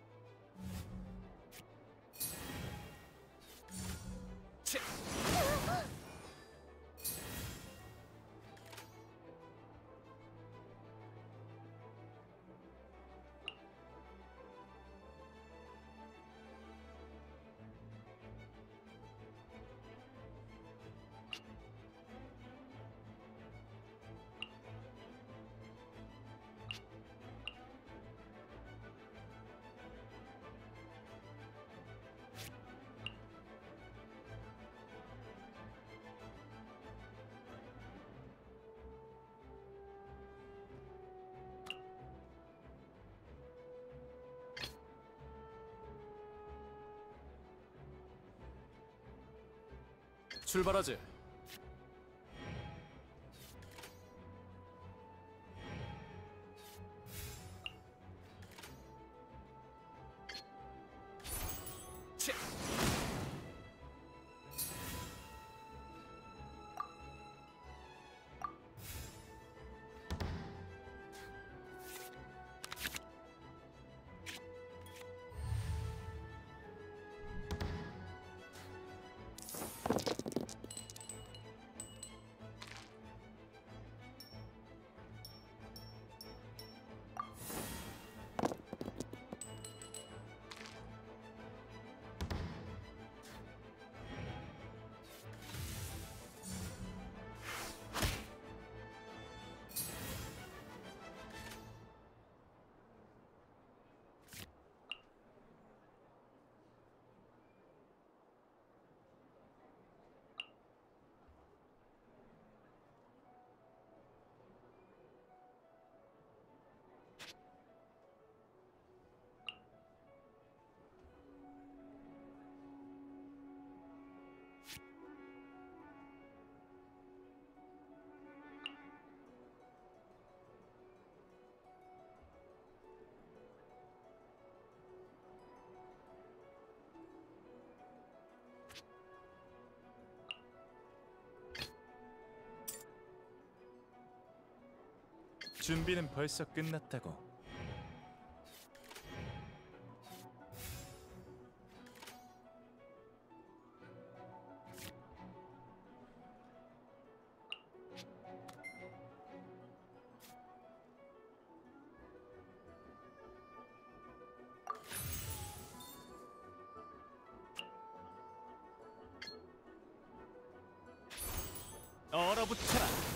출발하지. 준비는 벌써 끝났다고. 얼어붙어라.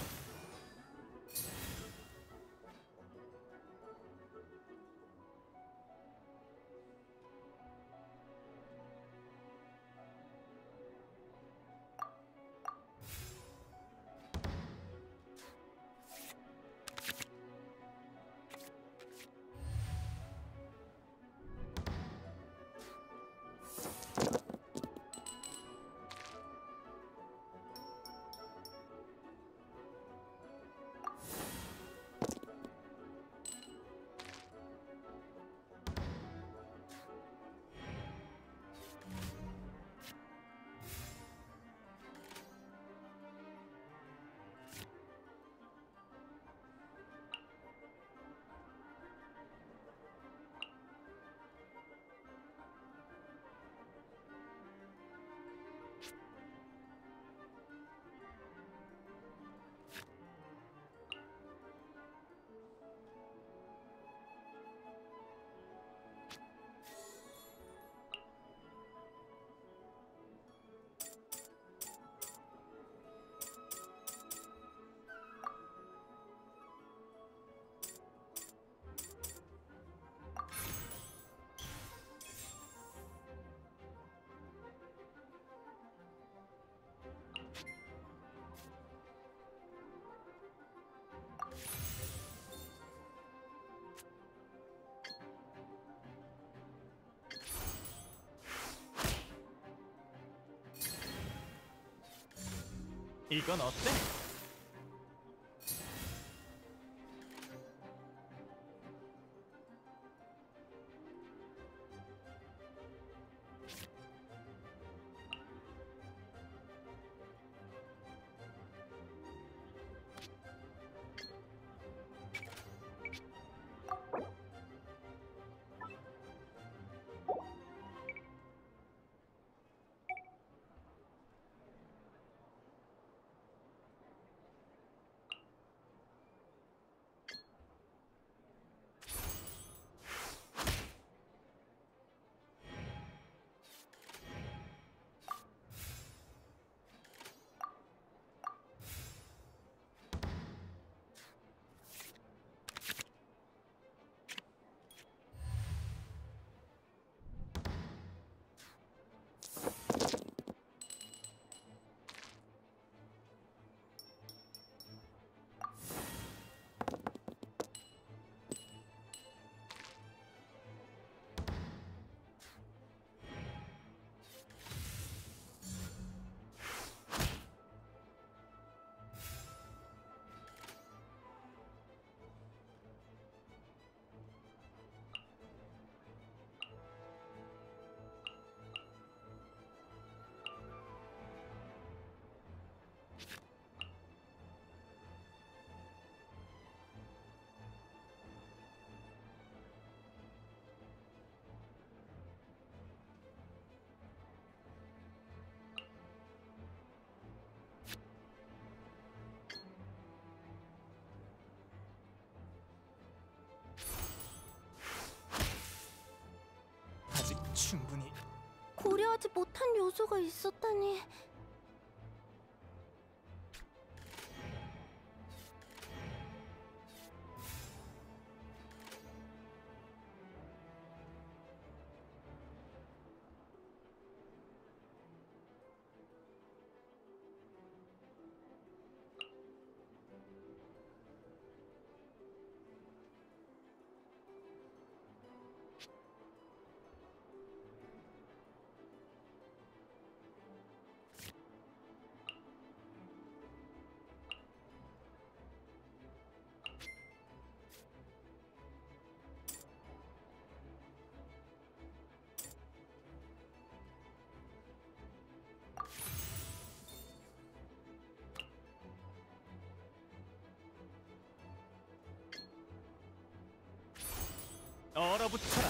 이건 어때? 예상하지 못한 요소가 있었다니. 얼어붙어라.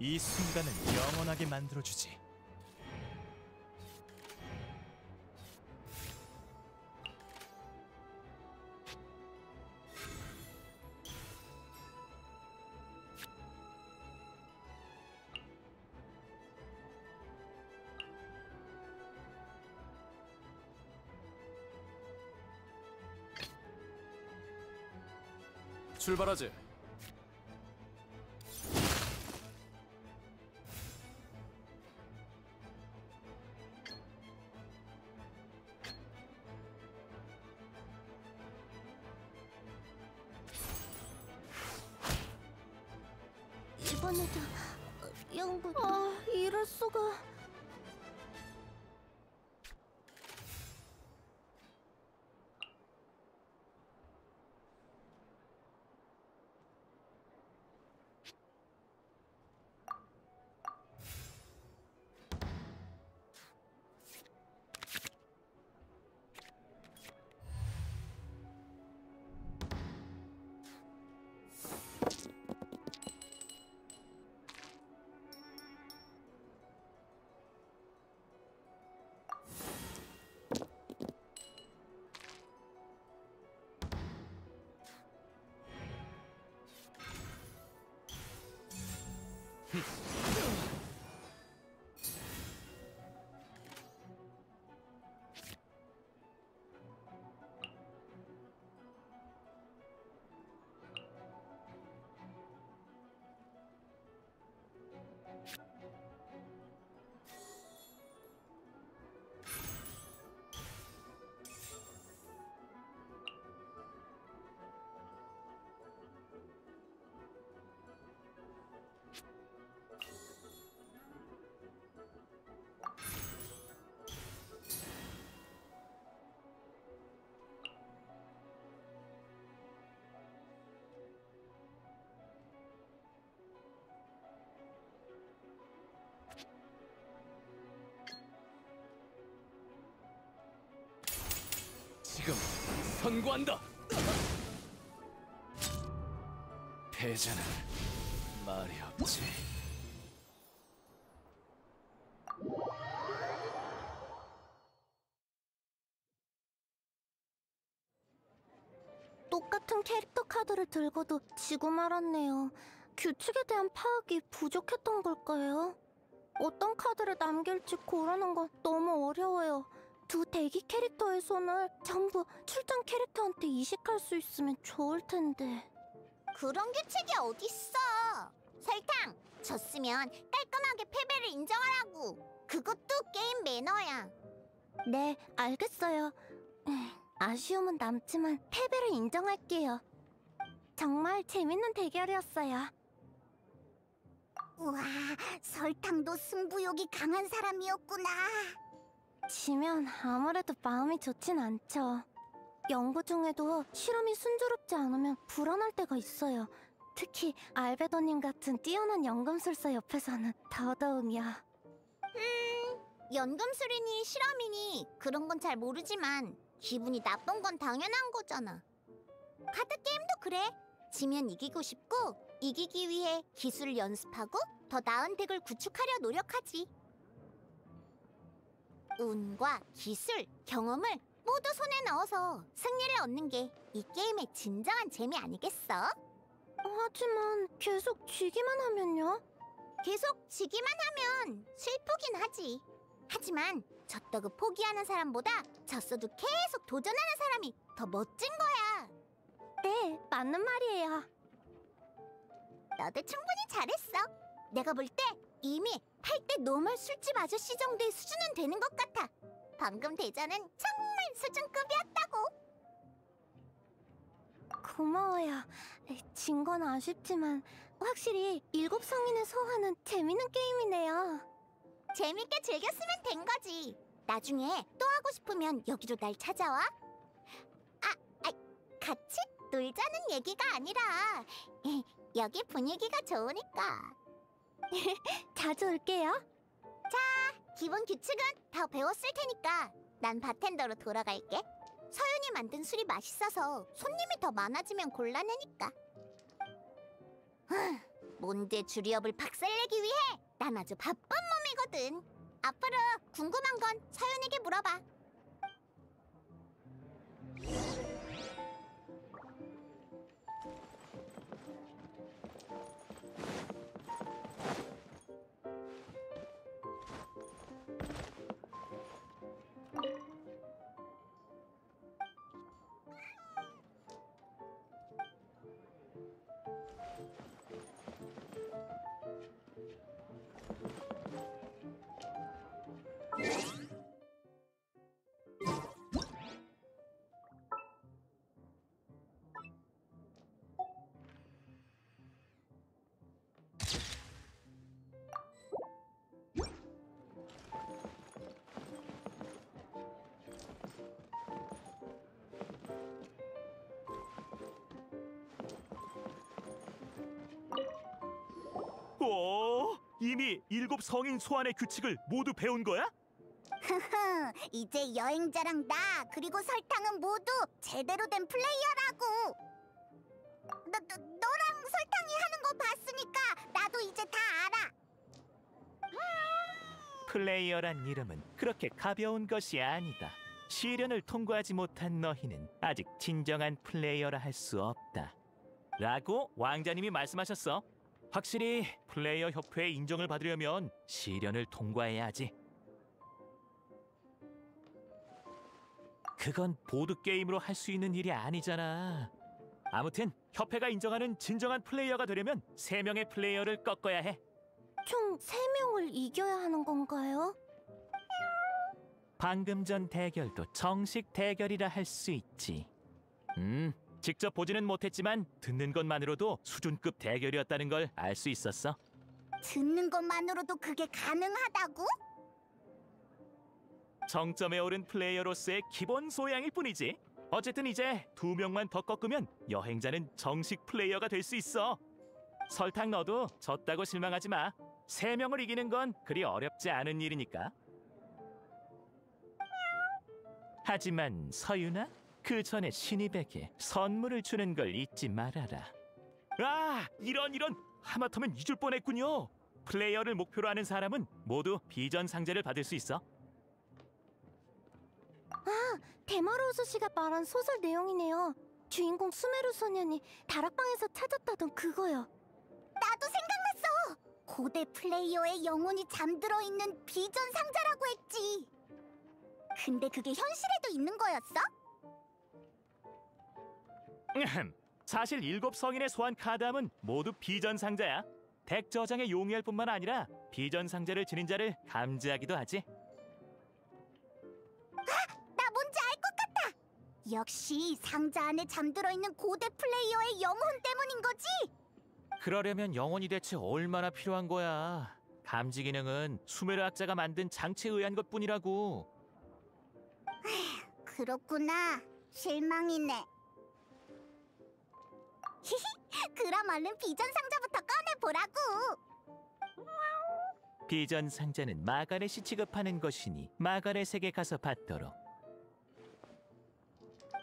이 순간을 영원하게 만들어주지. 출발하지. 이번에도 영분. 이럴 수가. 지금 선고한다. 패자는 말이 없지. 똑같은 캐릭터 카드를 들고도 지고 말았네요. 규칙에 대한 파악이 부족했던 걸까요? 어떤 카드를 남길지 고르는 건 너무 어려워요. 두 대기 캐릭터의 손을 전부 출장 캐릭터한테 이식할 수 있으면 좋을 텐데. 그런 규칙이 어딨어. 설탕, 졌으면 깔끔하게 패배를 인정하라고. 그것도 게임 매너야. 네, 알겠어요. 아쉬움은 남지만 패배를 인정할게요. 정말 재밌는 대결이었어요. 우와, 설탕도 승부욕이 강한 사람이었구나. 지면 아무래도 마음이 좋진 않죠. 연구 중에도 실험이 순조롭지 않으면 불안할 때가 있어요. 특히 알베도님 같은 뛰어난 연금술사 옆에서는 더더욱이요. 연금술이니 실험이니 그런 건 잘 모르지만 기분이 나쁜 건 당연한 거잖아. 카드게임도 그래. 지면 이기고 싶고 이기기 위해 기술을 연습하고 더 나은 덱을 구축하려 노력하지. 운과 기술, 경험을 모두 손에 넣어서 승리를 얻는 게 이 게임의 진정한 재미 아니겠어? 하지만 계속 지기만 하면요? 계속 지기만 하면 슬프긴 하지. 하지만 졌다고 포기하는 사람보다 졌어도 계속 도전하는 사람이 더 멋진 거야. 네, 맞는 말이에요. 너도 충분히 잘했어. 내가 볼 때 이미 8대 노멀 술집 아저씨 정도의 수준은 되는 것 같아. 방금 대전은 정말 수준급이었다고. 고마워요. 진 건 아쉽지만 확실히 7성인의 소화는 재밌는 게임이네요. 재밌게 즐겼으면 된 거지. 나중에 또 하고 싶으면 여기로 날 찾아와. 같이 놀자는 얘기가 아니라 여기 분위기가 좋으니까. 자주 올게요. 기본 규칙은 다 배웠을 테니까 난 바텐더로 돌아갈게. 서윤이 만든 술이 맛있어서 손님이 더 많아지면 곤란하니까. 몬드의 주리업을 박살내기 위해 난 아주 바쁜 몸이거든. 앞으로 궁금한 건 서윤에게 물어봐. 오, 이미 7성인 소환의 규칙을 모두 배운 거야? 이제 여행자랑 나 그리고 설탕은 모두 제대로 된 플레이어라고. 너랑 설탕이 하는 거 봤으니까 나도 이제 다 알아. 플레이어란 이름은 그렇게 가벼운 것이 아니다. 시련을 통과하지 못한 너희는 아직 진정한 플레이어라 할 수 없다. 라고 왕자님이 말씀하셨어. 확실히 플레이어 협회의 인정을 받으려면 시련을 통과해야 하지. 그건 보드게임으로 할 수 있는 일이 아니잖아. 아무튼 협회가 인정하는 진정한 플레이어가 되려면 3명의 플레이어를 꺾어야 해. 총 3명을 이겨야 하는 건가요? 방금 전 대결도 정식 대결이라 할 수 있지. 직접 보지는 못했지만 듣는 것만으로도 수준급 대결이었다는 걸 알 수 있었어. 듣는 것만으로도 그게 가능하다고? 정점에 오른 플레이어로서의 기본 소양일 뿐이지. 어쨌든 이제 2명만 더 꺾으면 여행자는 정식 플레이어가 될 수 있어. 설탕 너도 졌다고 실망하지 마. 3명을 이기는 건 그리 어렵지 않은 일이니까. 하지만 서윤아, 그 전에 신입에게 선물을 주는 걸 잊지 말아라. 아, 이런 하마터면 잊을 뻔했군요. 플레이어를 목표로 하는 사람은 모두 비전 상자를 받을 수 있어. 데마로우스 씨가 말한 소설 내용이네요. 주인공 수메르 소년이 다락방에서 찾았다던 그거요. 나도 생각났어. 고대 플레이어의 영혼이 잠들어 있는 비전 상자라고 했지. 근데 그게 현실에도 있는 거였어? 사실 7성인의 소환 카드함은 모두 비전 상자야. 덱 저장에 용이할 뿐만 아니라 비전 상자를 지닌 자를 감지하기도 하지. 나 뭔지 알 것 같아. 역시 상자 안에 잠들어 있는 고대 플레이어의 영혼 때문인 거지? 그러려면 영혼이 대체 얼마나 필요한 거야. 감지 기능은 수메르 학자가 만든 장치에 의한 것뿐이라고. 그렇구나. 실망이네. 그럼 얼른 비전 상자부터 꺼내보라고. 비전 상자는 마가렛이 취급하는 것이니 마가렛에게 가서 받도록.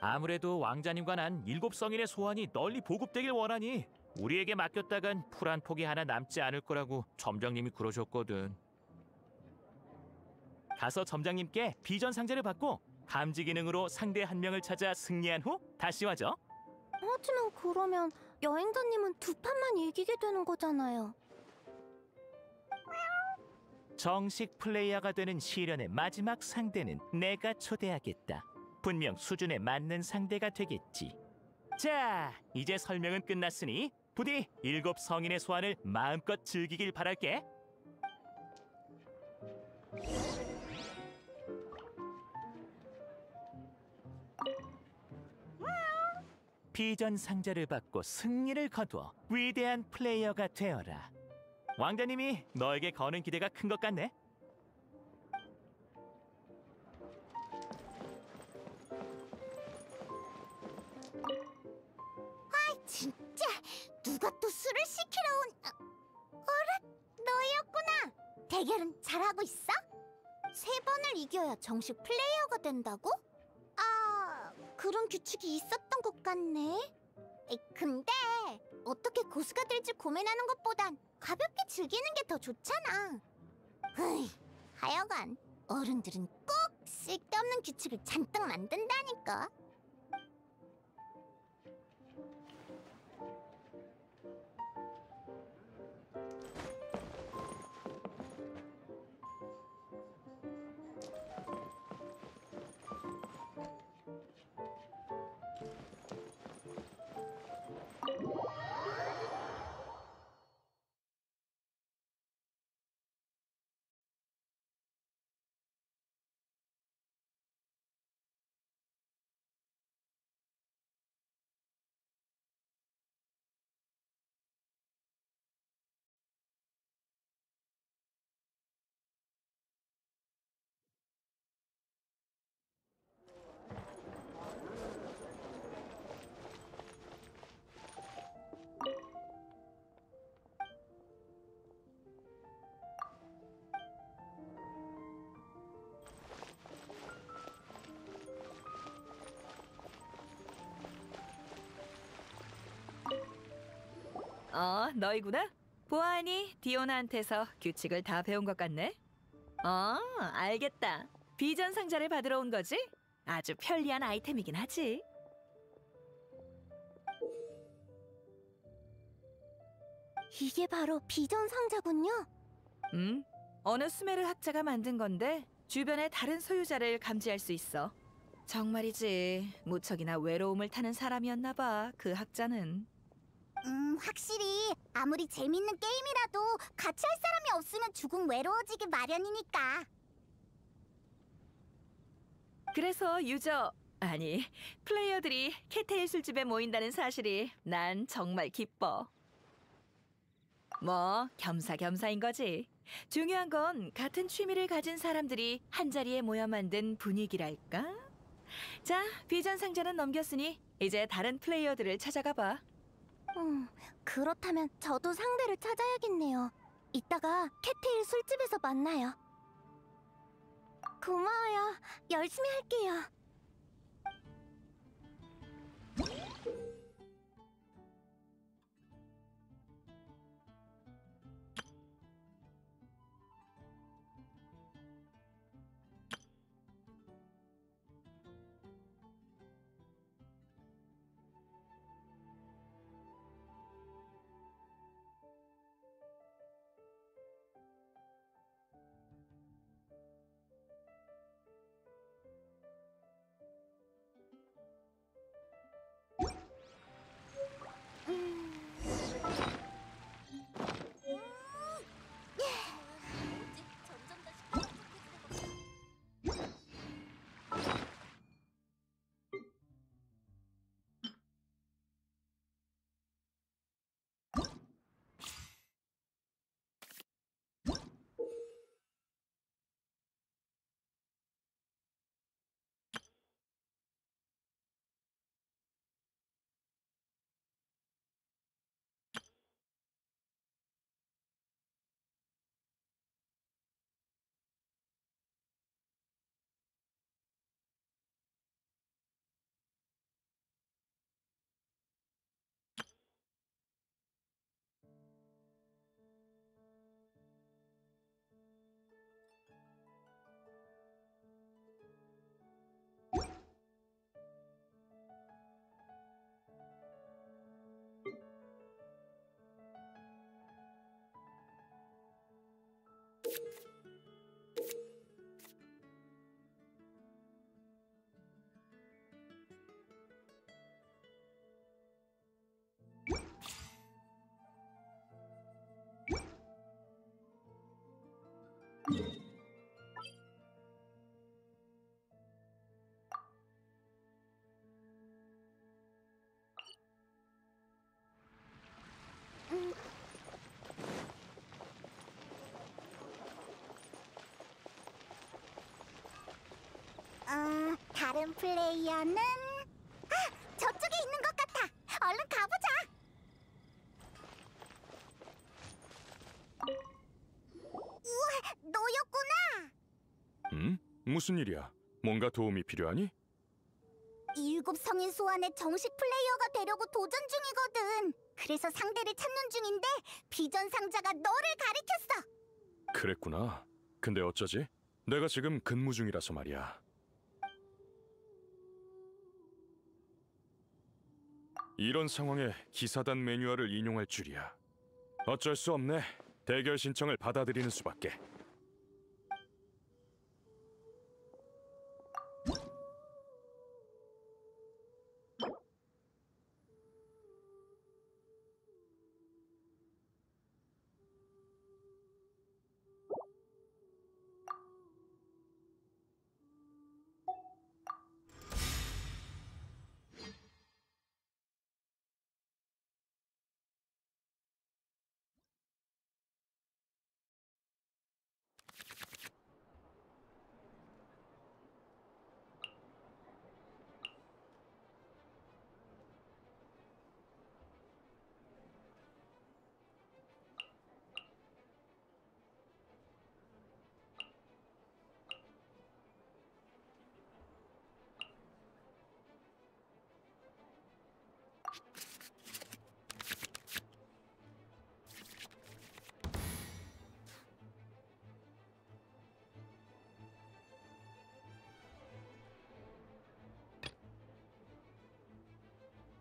아무래도 왕자님과 난 7성인의 소환이 널리 보급되길 원하니 우리에게 맡겼다간 풀 한 폭이 하나 남지 않을 거라고 점장님이 그러셨거든. 가서 점장님께 비전 상자를 받고 감지 기능으로 상대 한 명을 찾아 승리한 후 다시 와줘. 하지만 그러면 여행자님은 2판만 이기게 되는 거잖아요. 정식 플레이어가 되는 시련의 마지막 상대는 내가 초대하겠다. 분명 수준에 맞는 상대가 되겠지. 자, 이제 설명은 끝났으니 부디 7성인의 소환을 마음껏 즐기길 바랄게. 비전 상자를 받고 승리를 거두어 위대한 플레이어가 되어라. 왕자님이 너에게 거는 기대가 큰 것 같네. 진짜 누가 또 술을 시키러 온... 어라? 너였구나. 대결은 잘하고 있어? 3번을 이겨야 정식 플레이어가 된다고? 아, 그런 규칙이 있었던 것 같네. 근데 어떻게 고수가 될지 고민하는 것보단 가볍게 즐기는 게 더 좋잖아. 하여간 어른들은 꼭 쓸데없는 규칙을 잔뜩 만든다니까. 너희구나? 보아하니 디오나한테서 규칙을 다 배운 것 같네? 알겠다. 비전 상자를 받으러 온 거지? 아주 편리한 아이템이긴 하지. 이게 바로 비전 상자군요. 어느 수메르 학자가 만든 건데 주변의 다른 소유자를 감지할 수 있어. 정말이지 무척이나 외로움을 타는 사람이었나 봐, 그 학자는. 확실히 아무리 재밌는 게임이라도 같이 할 사람이 없으면 조금 외로워지기 마련이니까. 그래서 플레이어들이 캣테일 술집에 모인다는 사실이 난 정말 기뻐. 뭐 겸사겸사인 거지. 중요한 건 같은 취미를 가진 사람들이 한자리에 모여 만든 분위기랄까? 자, 비전 상자는 넘겼으니 이제 다른 플레이어들을 찾아가 봐. 그렇다면 저도 상대를 찾아야겠네요. 이따가 캣테일 술집에서 만나요. 고마워요. 열심히 할게요. 다른 플레이어는 저쪽에 있는 것 같아. 얼른 가보자. 우와, 너였구나. 무슨 일이야? 뭔가 도움이 필요하니? 7 성인 소환의 정식 플레이어가 되려고 도전 중이거든. 그래서 상대를 찾는 중인데 비전 상자가 너를 가리켰어. 그랬구나. 근데 어쩌지? 내가 지금 근무 중이라서 말이야. 이런 상황에 기사단 매뉴얼을 인용할 줄이야. 어쩔 수 없네. 대결 신청을 받아들이는 수밖에.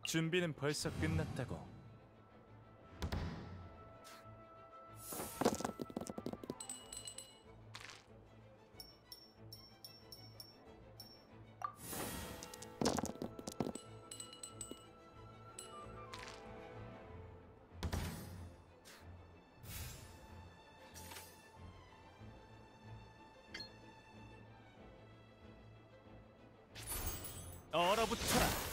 준비는 벌써 끝났다고. 얼어붙어라.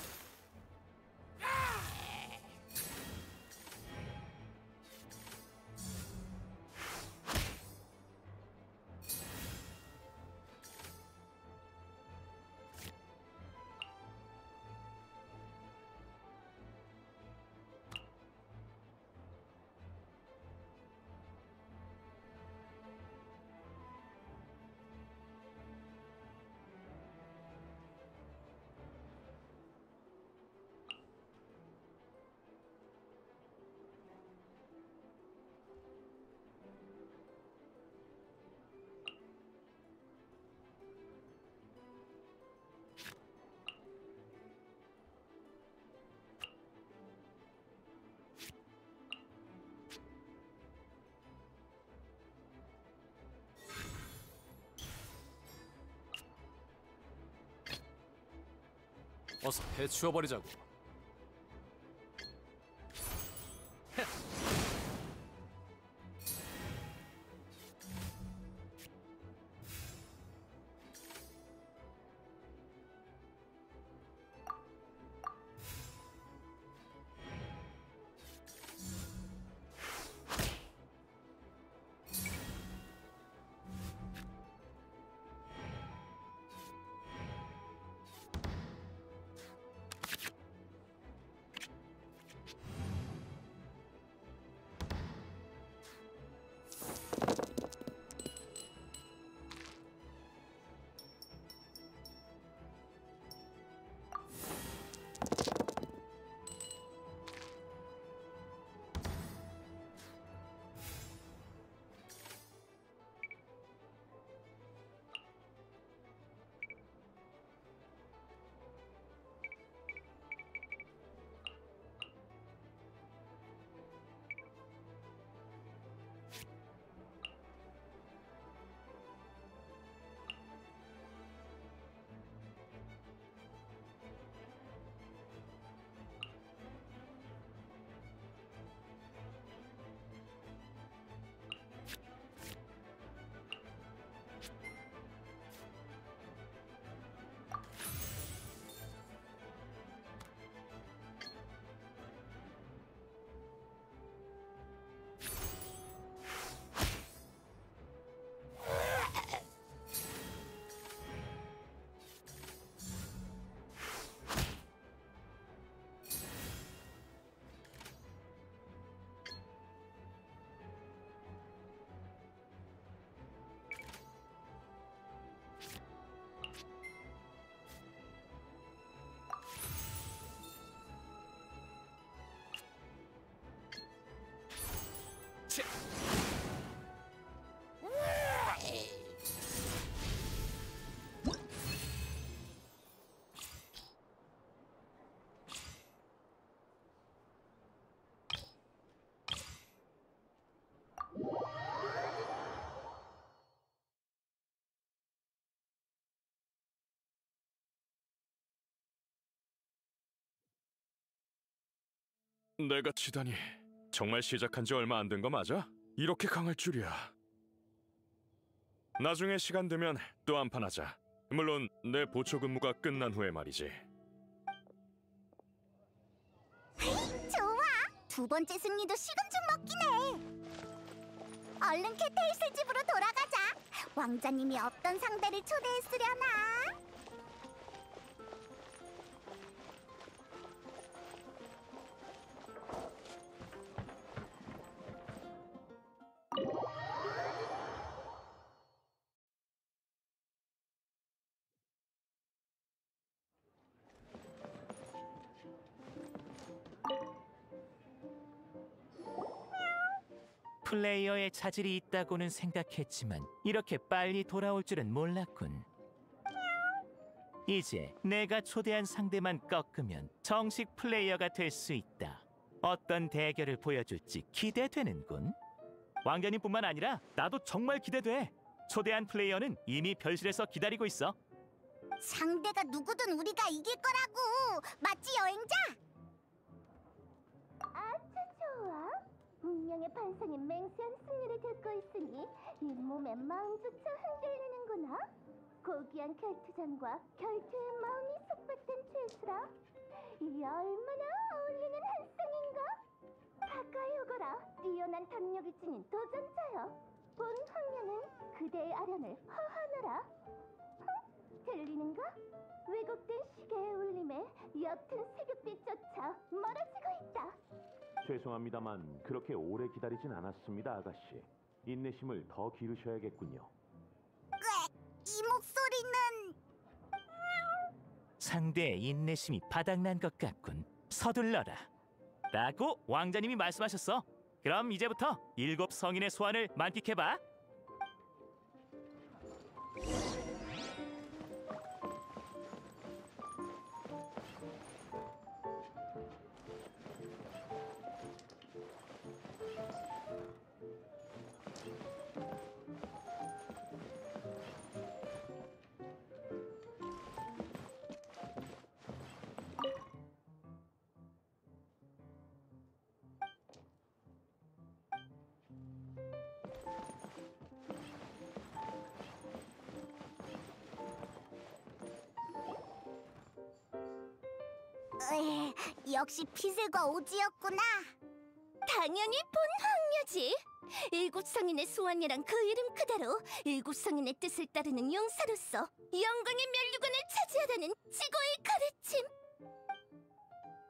어서 해치워버리자고. 내가 치다니. 정말 시작한 지 얼마 안 된 거 맞아? 이렇게 강할 줄이야. 나중에 시간 되면 또 한 판 하자. 물론 내 보초 근무가 끝난 후에 말이지. 좋아. 두 번째 승리도 식은 죽 먹긴 해. 얼른 캐테이슬 집으로 돌아가자. 왕자님이 어떤 상대를 초대했으려나? 플레이어의 차질이 있다고는 생각했지만 이렇게 빨리 돌아올 줄은 몰랐군. 이제 내가 초대한 상대만 꺾으면 정식 플레이어가 될 수 있다. 어떤 대결을 보여줄지 기대되는군. 왕자님뿐만 아니라 나도 정말 기대돼. 초대한 플레이어는 이미 별실에서 기다리고 있어. 상대가 누구든 우리가 이길 거라고. 맞지, 여행자? 아주 좋아. 운명의 반성인 맹세한 승리를 듣고 있으니 잇몸에 마음조차 흔들리는구나. 고귀한 결투장과 결투의 마음이 속박된 죄수라. 이 얼마나 어울리는 한 쌍인가? 가까이 오거라. 뛰어난 담력을 지닌 도전자여. 본 황녀는 그대의 아련을 허하노라. 들리는가? 왜곡된 시계의 울림에 옅은 새벽빛조차 멀어지고 있다. 죄송합니다만 그렇게 오래 기다리진 않았습니다, 아가씨. 인내심을 더 기르셔야겠군요. 이 목소리는... 상대의 인내심이 바닥난 것 같군. 서둘러라. 라고 왕자님이 말씀하셨어. 그럼 이제부터 7 성인의 소환을 만끽해봐. 역시 피슬과 오지였구나. 당연히 본 황녀지. 7 성인의 소환이란 그 이름 그대로 7 성인의 뜻을 따르는 용사로서 영광의 면류관을 차지하라는 지고의 가르침.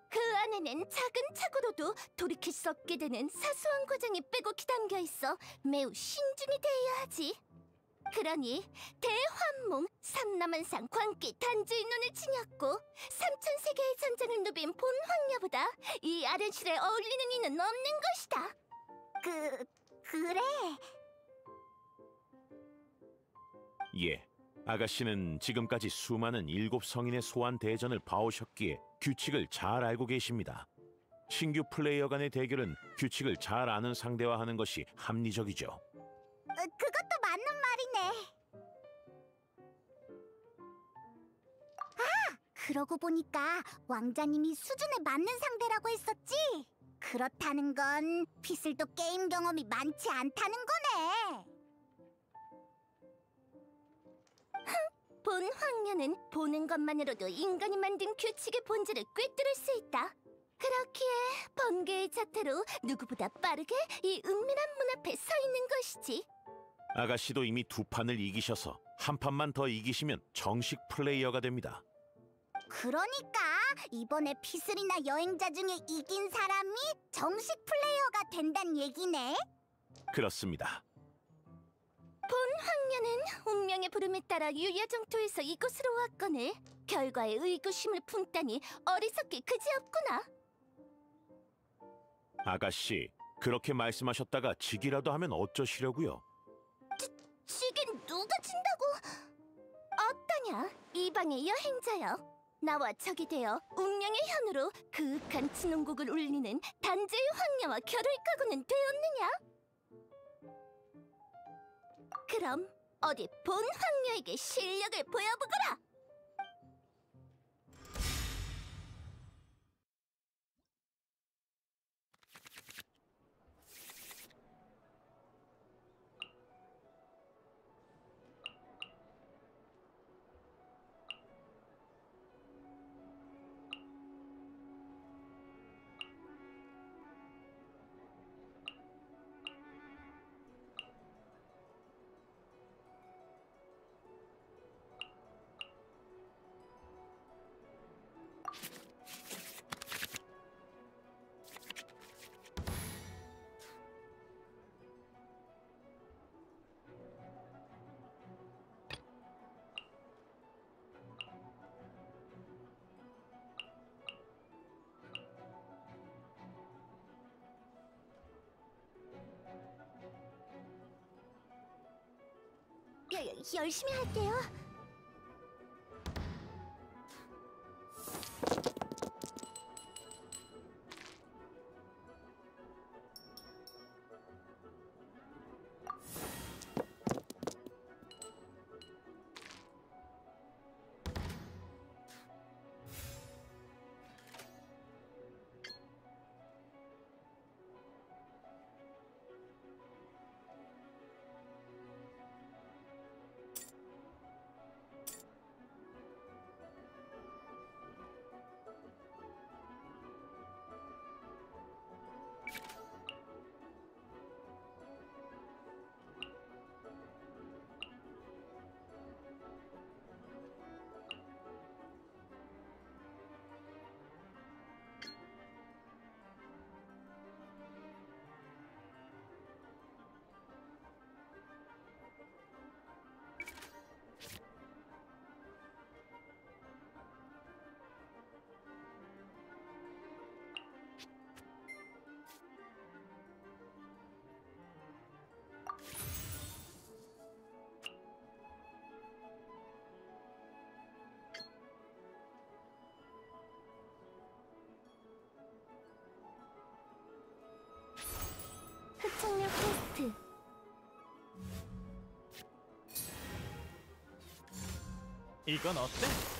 그 안에는 작은 착오로도 돌이킬 수 없게 되는 사소한 과정이 빼곡히 담겨 있어 매우 신중히 대해야 하지. 그러니 대환몽 삼남한상 광기 단주의 눈을 지녔고 3000세계의 전쟁을 누빈 본 황녀보다 이 아련실에 어울리는 이는 없는 것이다. 그래. 예, 아가씨는 지금까지 수많은 7 성인의 소환 대전을 봐오셨기에 규칙을 잘 알고 계십니다. 신규 플레이어 간의 대결은 규칙을 잘 아는 상대와 하는 것이 합리적이죠. 그것도 맞는 말이네. 그러고 보니까 왕자님이 수준에 맞는 상대라고 했었지? 그렇다는 건 피슬도 게임 경험이 많지 않다는 거네. 본 황녀는 보는 것만으로도 인간이 만든 규칙의 본질을 꿰뚫을 수 있다. 그렇기에 번개의 자태로 누구보다 빠르게 이 은밀한 문 앞에 서 있는 것이지. 아가씨도 이미 2판을 이기셔서 한 판만 더 이기시면 정식 플레이어가 됩니다. 그러니까 이번에 피슬이나 여행자 중에 이긴 사람이 정식 플레이어가 된다는 얘기네. 그렇습니다. 본 황녀는 운명의 부름에 따라 유야정토에서 이곳으로 왔거늘 결과에 의구심을 품다니 어리석기 그지없구나. 아가씨, 그렇게 말씀하셨다가 지기라도 하면 어쩌시려고요? 지긴 누가 진다고? 어떠냐, 이방의 여행자여. 나와 적이 되어 운명의 현으로 그윽한 진홍곡을 울리는 단죄의 황녀와 결을 까고는 되었느냐? 그럼 어디 본 황녀에게 실력을 보여보거라! 열심히 할게요. 흡착력 테스트. 이건 어때?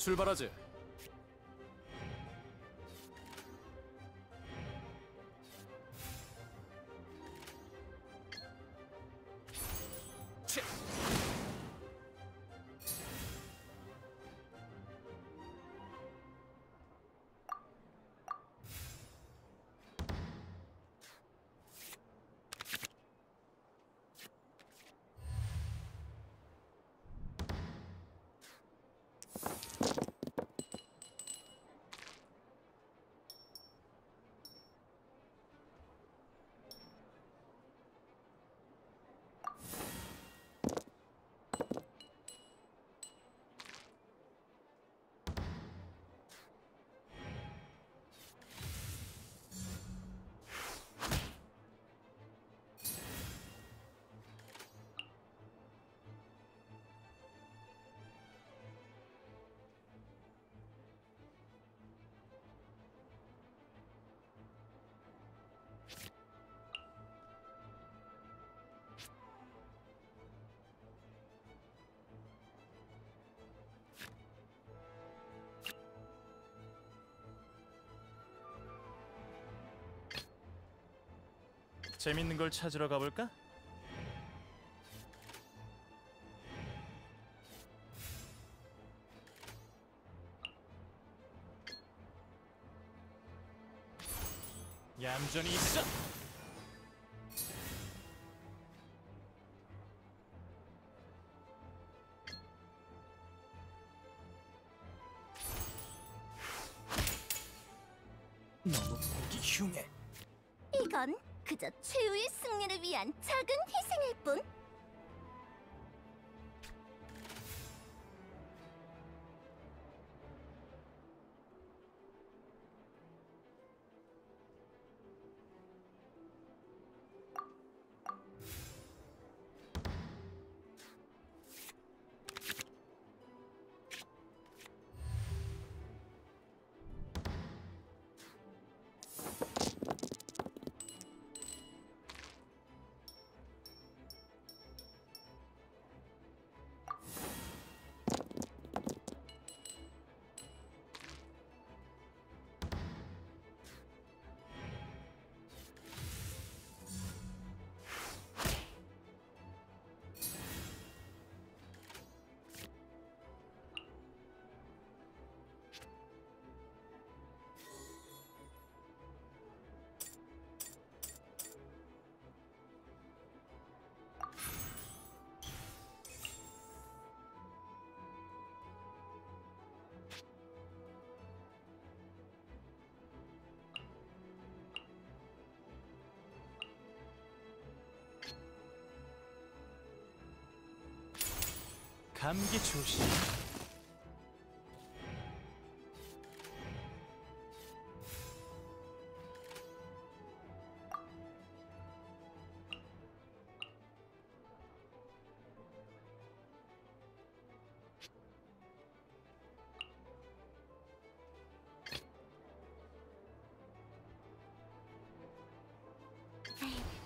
출발하지. 재밌는 걸 찾으러 가볼까? 얌전히 있어! 너무 보기 흉해. 이건 그저 최후의 승리를 위한 작은 희생일 뿐. 감기 조심.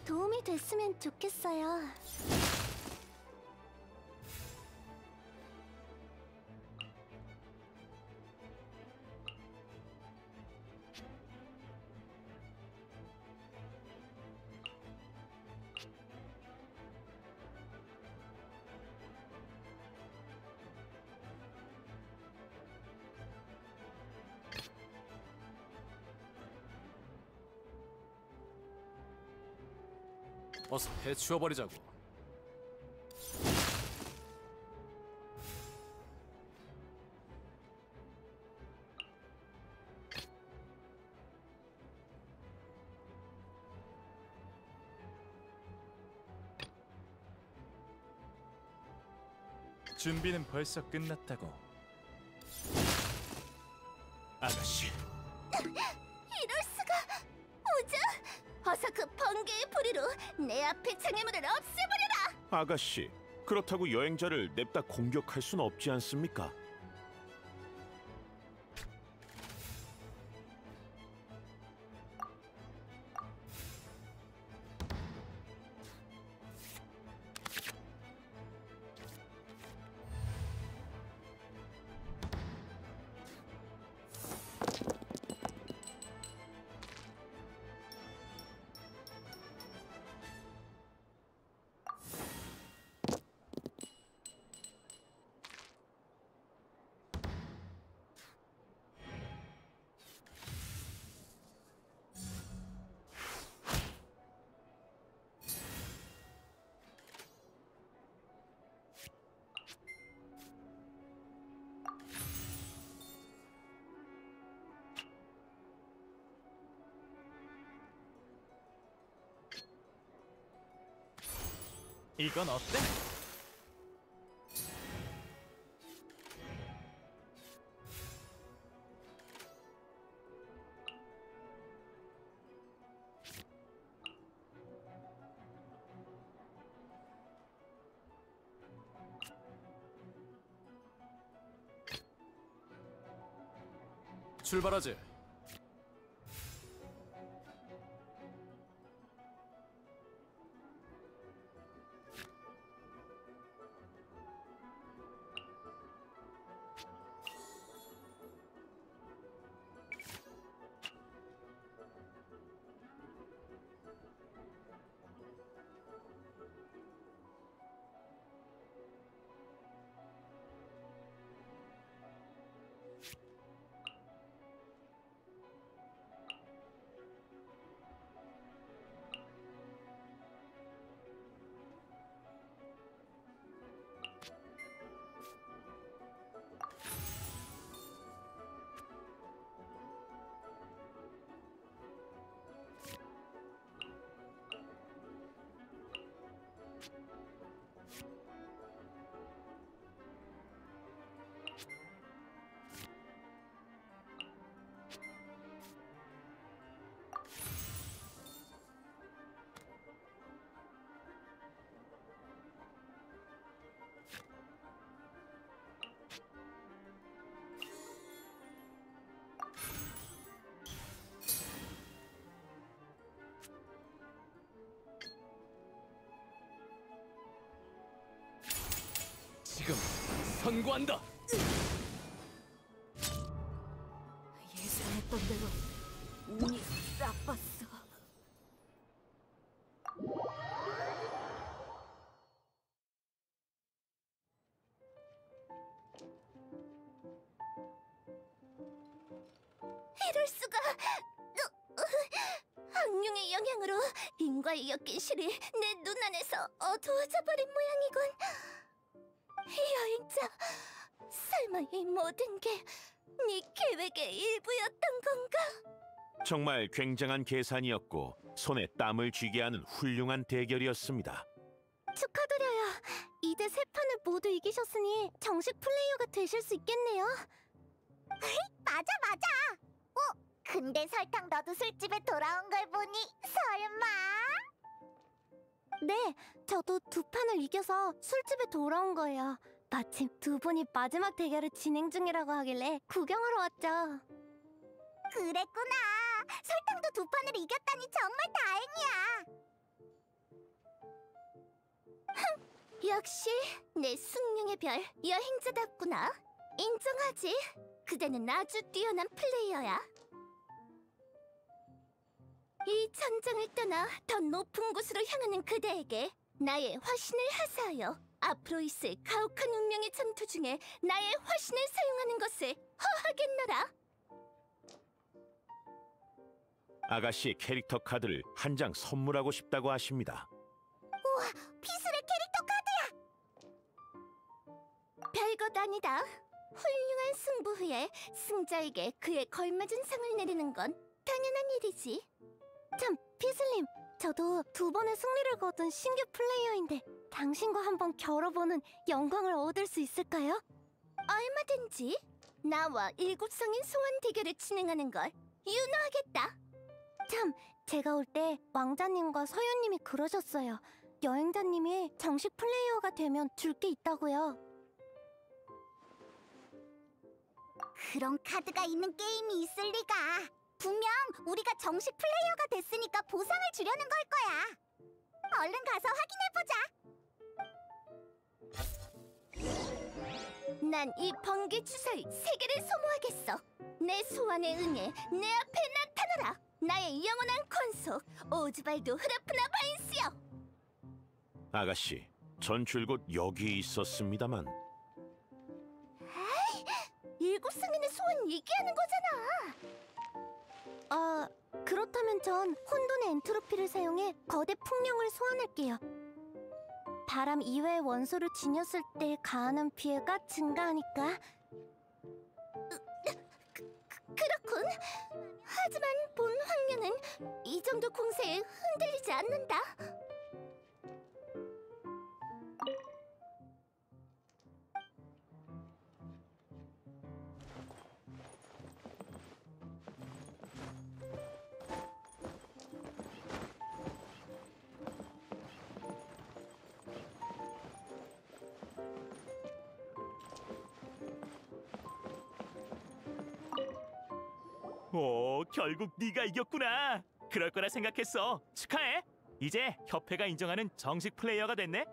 도움이 됐으면 좋겠어요. 어서 해치워버리자고. 준비는 벌써 끝났다고. 아가씨, 이럴 수가! 오자! 어서 그 번개의 불이로 내 앞에 장애물을 없애버려라! 아가씨, 그렇다고 여행자를 냅다 공격할 순 없지 않습니까? 이건 어때? 출발하지. 지금 선고한다. 예상했던 대로 운이 싹 봤어. 이럴 수가! 악령의 영향으로 인과에 엮인 실이 내 눈안에서 어두워져 버린 모양이군. 여행자, 설마 이 모든 게 네 계획의 일부였던 건가? 정말 굉장한 계산이었고 손에 땀을 쥐게 하는 훌륭한 대결이었습니다. 축하드려요. 2대 3판을 모두 이기셨으니 정식 플레이어가 되실 수 있겠네요. 맞아, 맞아. 근데 설탕 너도 술집에 돌아온 걸 보니 설마? 네, 저도 두 판을 이겨서 술집에 돌아온 거예요. 마침 두 분이 마지막 대결을 진행 중이라고 하길래 구경하러 왔죠. 그랬구나. 설탕도 두 판을 이겼다니 정말 다행이야. 역시 내 숙명의 별 여행자답구나. 인정하지. 그대는 아주 뛰어난 플레이어야. 이 전장을 떠나 더 높은 곳으로 향하는 그대에게 나의 화신을 하사하여 앞으로 있을 가혹한 운명의 전투 중에 나의 화신을 사용하는 것을 허하겠노라. 아가씨의 캐릭터 카드를 한 장 선물하고 싶다고 하십니다. 피술의 캐릭터 카드야. 별것 아니다. 훌륭한 승부 후에 승자에게 그에 걸맞은 상을 내리는 건 당연한 일이지. 참, 피슬님, 저도 두 번의 승리를 거둔 신규 플레이어인데 당신과 한번 겨뤄보는 영광을 얻을 수 있을까요? 얼마든지. 나와 일곱 성인 소환 대결을 진행하는 걸 윤호하겠다. 참, 제가 올 때 왕자님과 서윤님이 그러셨어요. 여행자님이 정식 플레이어가 되면 줄 게 있다고요. 그런 카드가 있는 게임이 있을 리가. 분명 우리가 정식 플레이어가 됐으니까 보상을 주려는 걸 거야. 얼른 가서 확인해보자. 난 이 번개 주사위 3개를 소모하겠어. 내 소원에 응해 내 앞에 나타나라. 나의 영원한 권속 오즈발도 흐라프나 바인스여. 아가씨, 전 줄곧 여기 있었습니다만. 일곱 성인의 소원 얘기하는 거잖아. 그렇다면 전 혼돈의 엔트로피를 사용해 거대 풍령을 소환할게요. 바람 이외의 원소를 지녔을 때 가하는 피해가 증가하니까. 그렇군. 하지만 본 황령은 이 정도 공세에 흔들리지 않는다. 오, 결국 네가 이겼구나. 그럴 거라 생각했어. 축하해. 이제 협회가 인정하는 정식 플레이어가 됐네.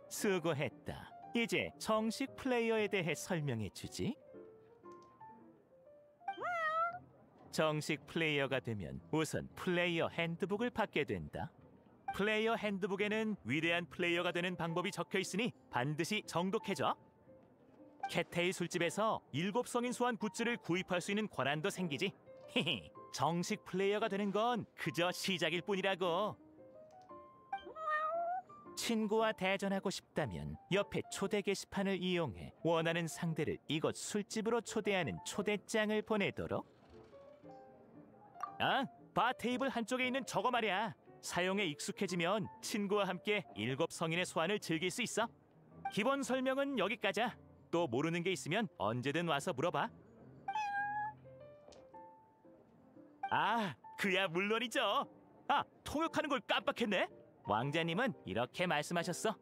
수고했다. 이제 정식 플레이어에 대해 설명해 주지. 정식 플레이어가 되면 우선 플레이어 핸드북을 받게 된다. 플레이어 핸드북에는 위대한 플레이어가 되는 방법이 적혀 있으니 반드시 정독해줘. 캣테일 술집에서 7성인 소환 굿즈를 구입할 수 있는 권한도 생기지. 히히, 정식 플레이어가 되는 건 그저 시작일 뿐이라고. 친구와 대전하고 싶다면 옆에 초대 게시판을 이용해 원하는 상대를 이곳 술집으로 초대하는 초대장을 보내도록. 바 테이블 한쪽에 있는 저거 말이야. 사용에 익숙해지면 친구와 함께 7성인의 소환을 즐길 수 있어. 기본 설명은 여기까지야. 또 모르는 게 있으면 언제든 와서 물어봐. 그야 물론이죠. 통역하는 걸 깜빡했네. 왕자님은 이렇게 말씀하셨어.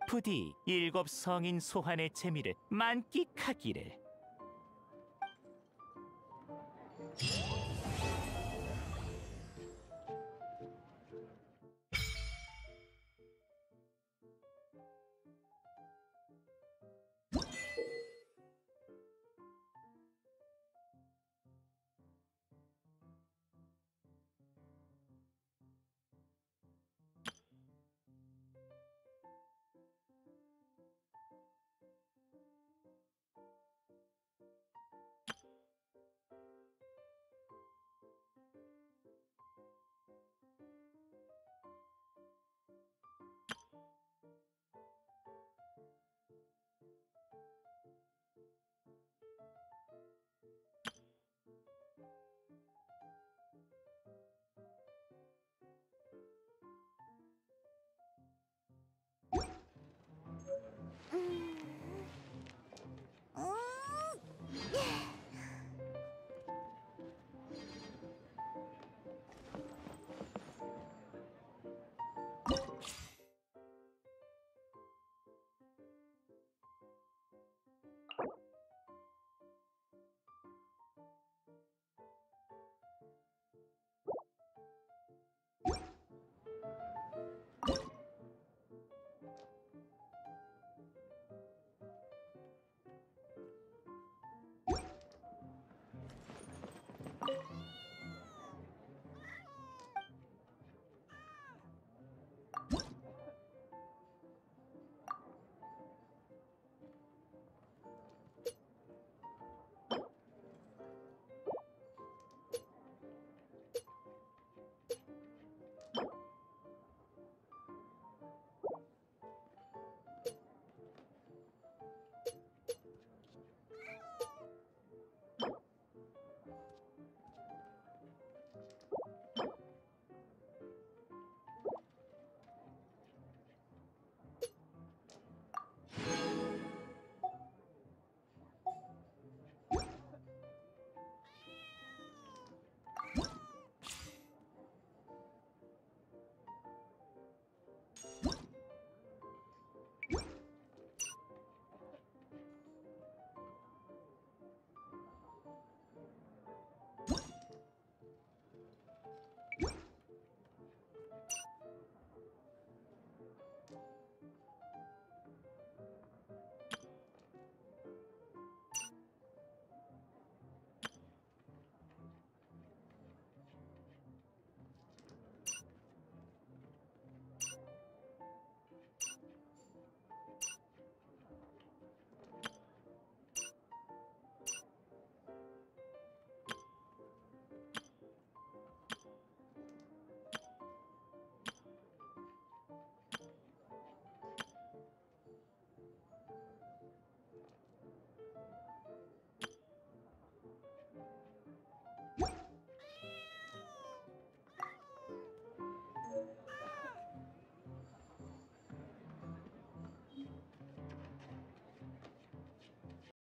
부디 7성인 소환의 재미를 만끽하기를.